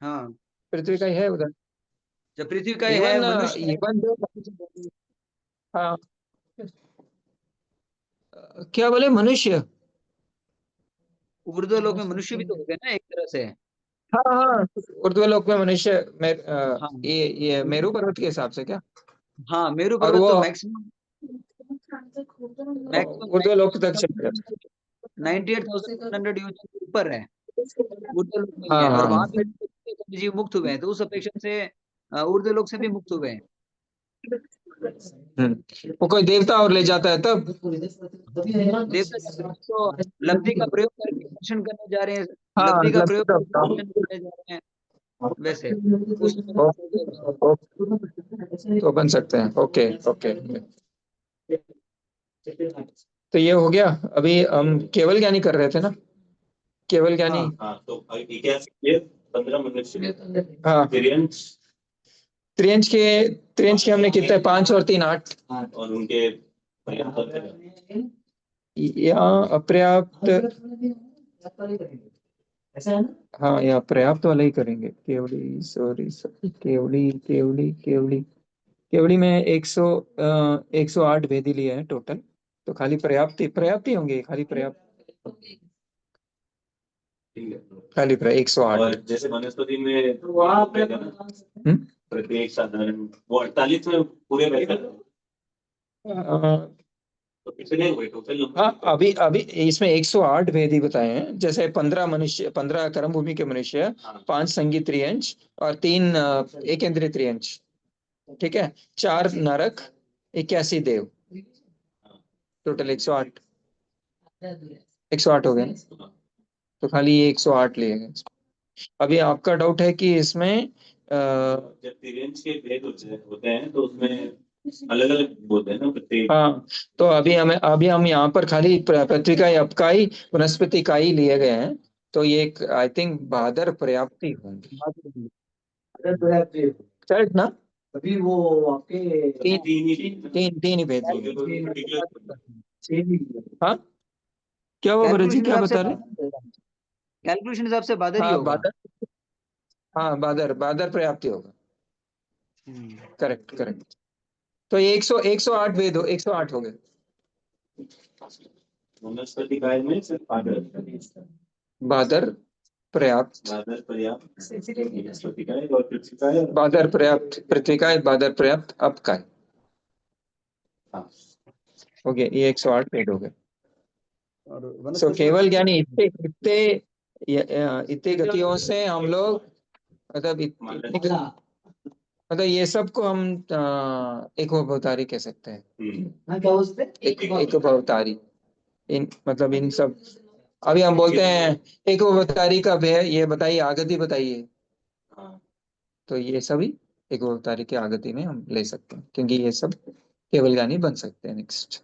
हाँ, पृथ्वी का ही है उधर। जब पृथ्वी का है, इवन मनुष्य है। इवन हाँ, क्या बोले मनुष्य। ऊर्ध्वलोक में मनुष्य भी तो हो गए ना एक तरह से। हाँ हाँ, ऊर्ध्वलोक में मनुष्य हाँ ये मेरू पर्वत के हिसाब से क्या? हाँ, मेरू और पर्वत वो तो मैक्सिमम ऊर्ध्वलोक तक चले गए। 98,100 योजन के ऊपर है, ऊर्ध्वलोक में ही हाँ है, और वहां हाँ। पे जीव मुक्त हुए हैं, तो उस अपेक्षा से ऊर्ध्वलोक से भी मुक्त हुए हैं। वो कोई देवता और ले जाता है तब? देवता तो लब्धि का प्रयोग करके दर्शन करने जा रहे हैं, हाँ लब्धि का प्रयोग मतलब करके दर्शन करने जा रहे हैं, वैसे उस समय तो बन सकते हैं। Okay okay. तो ये हो गया। अभी हम केवल ज्ञानी कर रहे थे ना, केवल ज्ञानी। हाँ तो इक्यासी के 15 मनुष्य हाँ, तिर्यंश त्रियंश के हमने कितने, 5 और 3 8। और उनके पर्याप्त यहाँ अपर्याप्त, ऐसा है ना? हाँ यहाँ पर्याप्त वाला ही करेंगे। केवली सॉरी, केवली केवली केवली केवली में 108 भेदी लिए हैं टोटल, तो खाली पर्याप्त ही होंगे, खाली पर्याप्त, ठीक है। खाली 108। और जैसे वनस्पति में तो वहाँ पे रहेगा ना, प्रत्येक साधारण वो 48 में पूरे रहेगा, तो कितने हुए टोटल नंबर? हाँ अभी अभी इसमें 108 भेदी बताए हैं। जैसे 15 मनुष्य, 15 कर्म भूमि के मनुष्य, हाँ 5 संगी त्रियंश और 3 एकेंद्रीय त्रियंश, ठीक है, 4 नरक, 81 देव, टोटल 108। 108 हो गए ना? हाँ। तो खाली ये 108 लिए हैं। अभी आपका डाउट है कि इसमें जब तिर्यंश के भेद होते हैं तो उसमें अलग अलग बोलते हैं ना प्रत्येक। हाँ, तो अभी हम यहाँ पर खाली पृथ्वी का अपकाई वनस्पति का ही लिए गए हैं, तो ये आई थिंक बहादुर पर्याप्ति होंगे। अगर तो है फिर करेक्ट ना? अभी वो आपके तीन तीन ही भेद तो लिए। कोई particular- हाँ, क्या हुआ गुरु जी, कैलकुलेशन क्या हिसाब से, बता रहे? कैलकुलेशन हिसाब से बादर ही हाँ होगा। हाँ, बादर पर्याप्ति होगा। Correct correct. तो ये 108 भेद हो, 108 हो गए। वनस्पति काय में सिर्फ बादर पर्याप्त, बादल पर्याप्त वनस्पति काय और पृथ्वी काय बादर पर्याप्त पृथ्वी का, बादर पर्याप्त अपकाई, हाँ। हो गया। ये 108 भेद हो गए। और सो वनस्पति केवल ज्ञानी इतने इतने इतने गतियों से हम लोग, मतलब मतलब ये सब को हम एक भवतारी कह सकते हैं। हाँ क्या बोलते एक भवतारी, इन मतलब इन सब, अभी हम बोलते हैं एक भवतारी का ये बताइए, आगति बताइए, हाँ तो ये सभी एक भवतारी की आगति में हम ले सकते हैं, क्योंकि ये सब केवल ज्ञानी बन सकते हैं। नेक्स्ट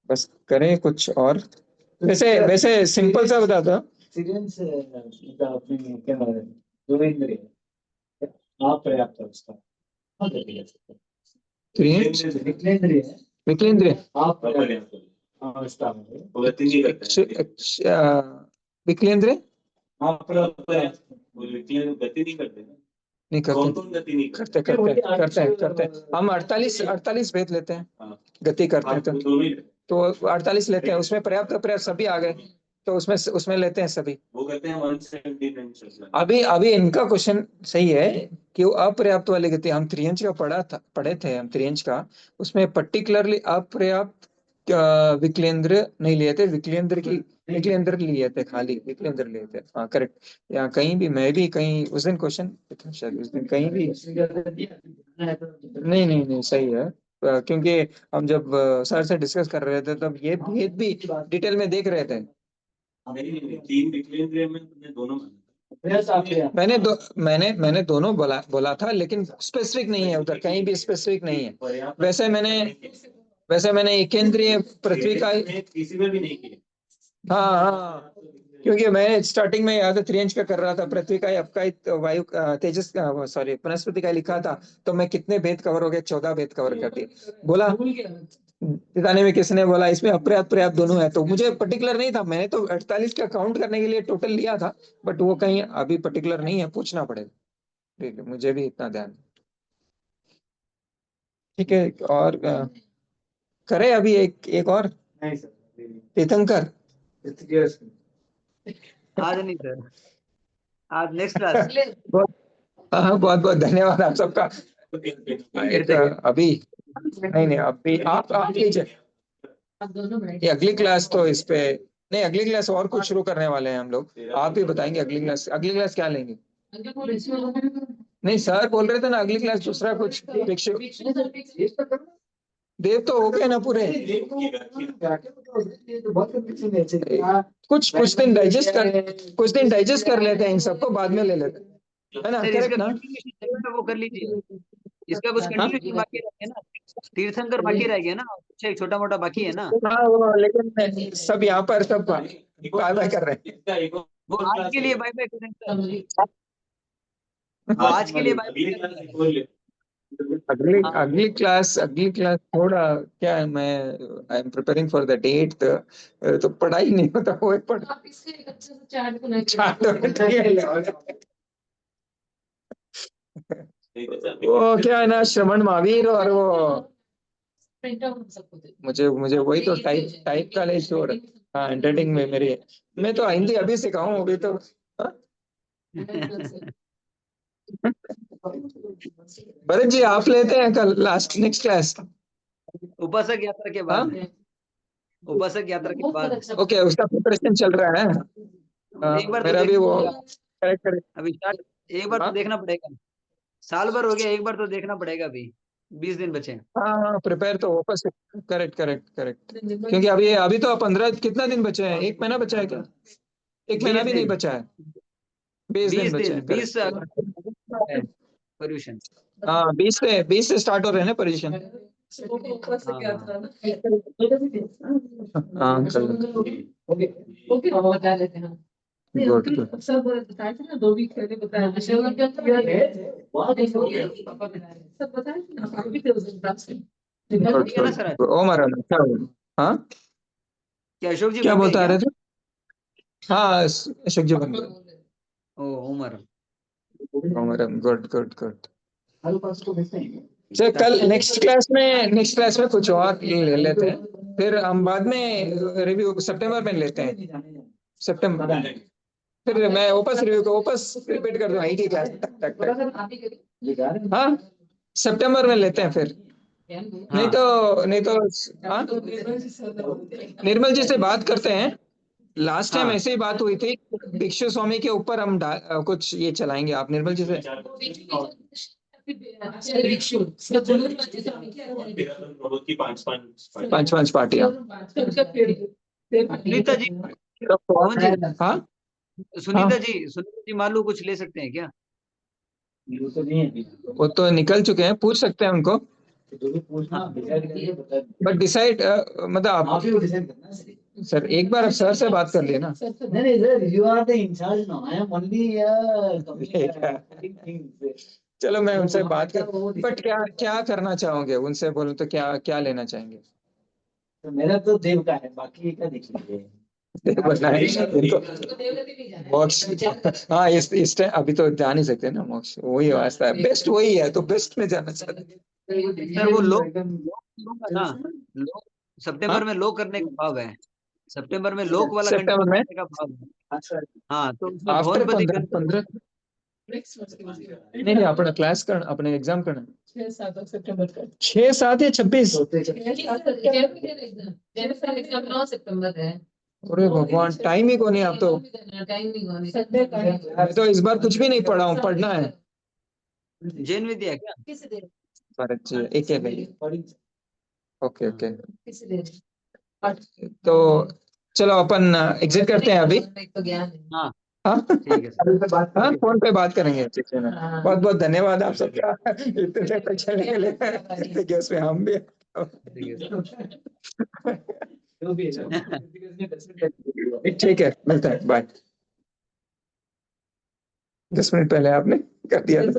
बस करें कुछ और। वैसे वैसे सिंपल सा बताता हूँ। एक्सपीरियंस का अपने क्या जो इंद्रिय आप पर्याप्त है उसका हाँ देखिए त्रियंश, विकलेंद्रिय है विकलेंद्रिय, आप पर्याप्त पर्याप्त हाँ उसका वो गति नहीं करते हैं। विकलेंद्रिय आप पर्याप्त वो विकलन गति नहीं करते ना, नहीं कौन करते, कौन गति नहीं करते? करते हम 48 भेद लेते हैं, हाँ गति करते हैं वो दोनों ही तो 48 लेते हैं, उसमें पर्याप्त अपर्याप्त सभी आ गए, तो उसमें लेते हैं सभी। वो कहते हैं 179 अभी इनका क्वेश्चन सही है कि वो अपर्याप्त वाली गति, हम त्रियंश का पढ़े थे हम त्रियंश का, उसमें पर्टिकुलरली अपर्याप्त विकलेंद्र नहीं लिए थे, विकलेंद्र लिए थे, खाली विकलेंद्र लिए थे। हाँ करेक्ट। यहाँ कहीं भी, मैं भी कहीं उस दिन क्वेश्चन, शायद उस दिन कहीं भी, नहीं नहीं नहीं सही है। क्योंकि हम जब सर से डिस्कस कर रहे थे तब ये भेद भी डिटेल में देख रहे थे। नहीं, 3 विकलेंद्रिय में तुमने दोनों माना। पर्याप्त आप पर्याप्त मैंने दोनों बोला था, लेकिन स्पेसिफिक नहीं है उधर, कहीं भी स्पेसिफिक नहीं है। पर्याप्त वैसे मैंने एकेंद्रीय पृथ्वी का, किसी में भी नहीं किया। हाँ क्योंकि मैं स्टार्टिंग में याद है त्रियंश का कर रहा था, पृथ्वी का, आपका वायु तेजस का, सॉरी वनस्पति का लिखा था, तो मैं कितने भेद कवर हो गए, 14 भेद कवर कर दिए। बोला पिताने में किसने बोला इसमें अपर्याप्त पर्याप्त दोनों है, तो मुझे पर्टिकुलर नहीं था, मैंने तो 48 का काउंट करने के लिए टोटल लिया था, बट वो कहीं अभी पर्टिकुलर नहीं है, पूछना पड़ेगा। ठीक है, मुझे भी इतना ध्यान। ठीक है, और करें अभी एक एक और नहीं सर तीर्थंकर। इसलिए आज नहीं सर, आज नेक्स्ट क्लास। हाँ, बहुत बहुत धन्यवाद आप सबका। फिर एक, से अभी नहीं अभी आप लीजिए। ये अगली क्लास तो इस पे नहीं, अगली क्लास और कुछ शुरू करने वाले हैं हम लोग। आप ही बताएंगे अगली क्लास क्या लेंगे? नहीं, सर बोल रहे थे ना अगली क्लास दूसरा कुछ देव तो हो गए ना पूरे। कुछ दिन डाइजेस्ट कर लेते हैं इन सबको, बाद में ले लेते हैं, है ना? सर, इसका करेक्ट ना? कंटिन्यूएशन चाहिए वो कर लीजिए। इसका कुछ हाँ? कंटिन्यूएशन बाकी रह गया ना, तीर्थंकर बाकी रह गया ना, कुछ एक छोटा मोटा बाकी है ना। हाँ, वो लेकिन सब यहाँ पर सब बाय बाय कर रहे हैं। वो आज के लिए बाय बाय करें सर, वो आज के लिए बाय बाय करें। अगली क्लास थोड़ा क्या है, मैं I am preparing for the date, तो पढ़ाई नहीं होता वो पढ़ आप इसके एक अच्छे से चार्ट बना के चार्ट वो क्या है ना, श्रवण महावीर और वो प्रिंट आउट सबको दे मुझे वही तो टाइप का ले शोर। हाँ, एडिटिंग में मेरी, मैं तो हिंदी अभी सिखाऊं अभी तो। हाँ? भरत जी आप लेते हैं कल नेक्स्ट क्लास? उपासक यात्रा के हाँ, बाद, उपासक यात्रा के बाद ओके, उसका प्रिपरेशन चल रहा है। एक बार तो मेरा भी वो देखना पड़ेगा। करेक्ट। अभी स्टार्ट, एक बार तो हाँ देखना पड़ेगा। साल भर हो गया, एक बार तो देखना पड़ेगा। अभी 20 दिन बचे हैं। हाँ, प्रिपेयर तो वापस। करेक्ट करेक्ट करेक्ट, क्योंकि अभी तो 15 कितना दिन बचे हैं? एक महीना बचा है क्या? एक महीना 20 भी नहीं दिन, बचा है, 20 दिन 20 बचे दिन, हैं। 20 करेक्ट। है पर्यूषण। हाँ, 20 से स्टार्ट हो रहे हैं ना पोजीशन। हाँ हाँ, हाँ, ओके हम बता देते हैं। नहीं, गुड अंकल गुड सब बताए थे ना 2 वीक पहले बताया था। शिवम के अंदर बहुत हो गया पापा बताए सब बताए थे ना, आप भी थे उस दिन क्लास में। गुड ठीक है ना सर आज? गुड। ओ महाराज, क्या बोल? हाँ, क्या अशोक जी क्या बन गए बोलता आ क्या? रहे थे? हाँ, अशोक जी बन गए। ओ उमर। ओ महाराज, गुड गुड गुड। चल कल नेक्स्ट क्लास में कुछ और ले लेते हैं, फिर हम बाद में रिव्यू सितंबर में लेते हैं। सितंबर, फिर मैं वापस रिव्यू को वापस रिपीट कर दूं IT क्लास। टक टक आप ही करिए। हाँ, सितंबर में लेते हैं फिर। नहीं हाँ तो हाँ, निर्मल जी से बात करते हैं। लास्ट टाइम हाँ, ऐसे ही बात हुई थी, भिक्षु स्वामी के ऊपर हम कुछ ये चलाएंगे। आप निर्मल जी से पांच पार्टियां। सुनीता जी, पवन जी, हाँ सुनीता जी, सुनीता जी मालू कुछ ले सकते हैं क्या? वो तो निकल चुके हैं, पूछ सकते हैं उनको। हाँ बट डिसाइड मतलब आप सर एक बार सर से बात कर लिए ना। नहीं sir, you are the in charge now. I am only चलो मैं उनसे बात कर, बट क्या क्या करना चाहोगे उनसे बोलूं तो क्या क्या लेना चाहेंगे? तो मेरा तो देव का है, बाकी का देख लीजिए। बनना है इनको मोक्ष। हाँ, इस टाइम अभी तो जा नहीं सकते ना मोक्ष, वही वास्ता है, बेस्ट वही है, तो बेस्ट में जाना चाहते हैं। सर, वो लोग होगा ना, लोग हाँ, सितंबर में लोग करने का भाव है। सितंबर में लोक वाला सितंबर कंटिन्यू में करने का भाव है। हाँ, तो उसमें आफ्टर भवनपति 15 नहीं अपना क्लास करना, अपने एग्जाम करना 6-7 सितंबर का 6 7 या 26। सितंबर है। अरे भगवान, टाइम ही को नहीं। आप तो टाइम नहीं होने मैं तो इस बार कुछ भी नहीं पढ़ा हूँ, पढ़ना है। जैन विद्या क्या? किसी देर भरत जी एक है नहीं। ओके ओके, किसी देर तो चलो अपन एग्जिट करते हैं अभी। तो ज्ञान है। हाँ हाँ ठीक है सर। हाँ, फोन पे बात करेंगे। ठीक है ना, बहुत बहुत धन्यवाद आप सबका इतने देर तक चलने के लिए। देखिए उसमें हम भी ठीक है सर। जो भी है। ठीक है, मिलता है, बाय। 10 मिनट पहले आपने कर दिया था।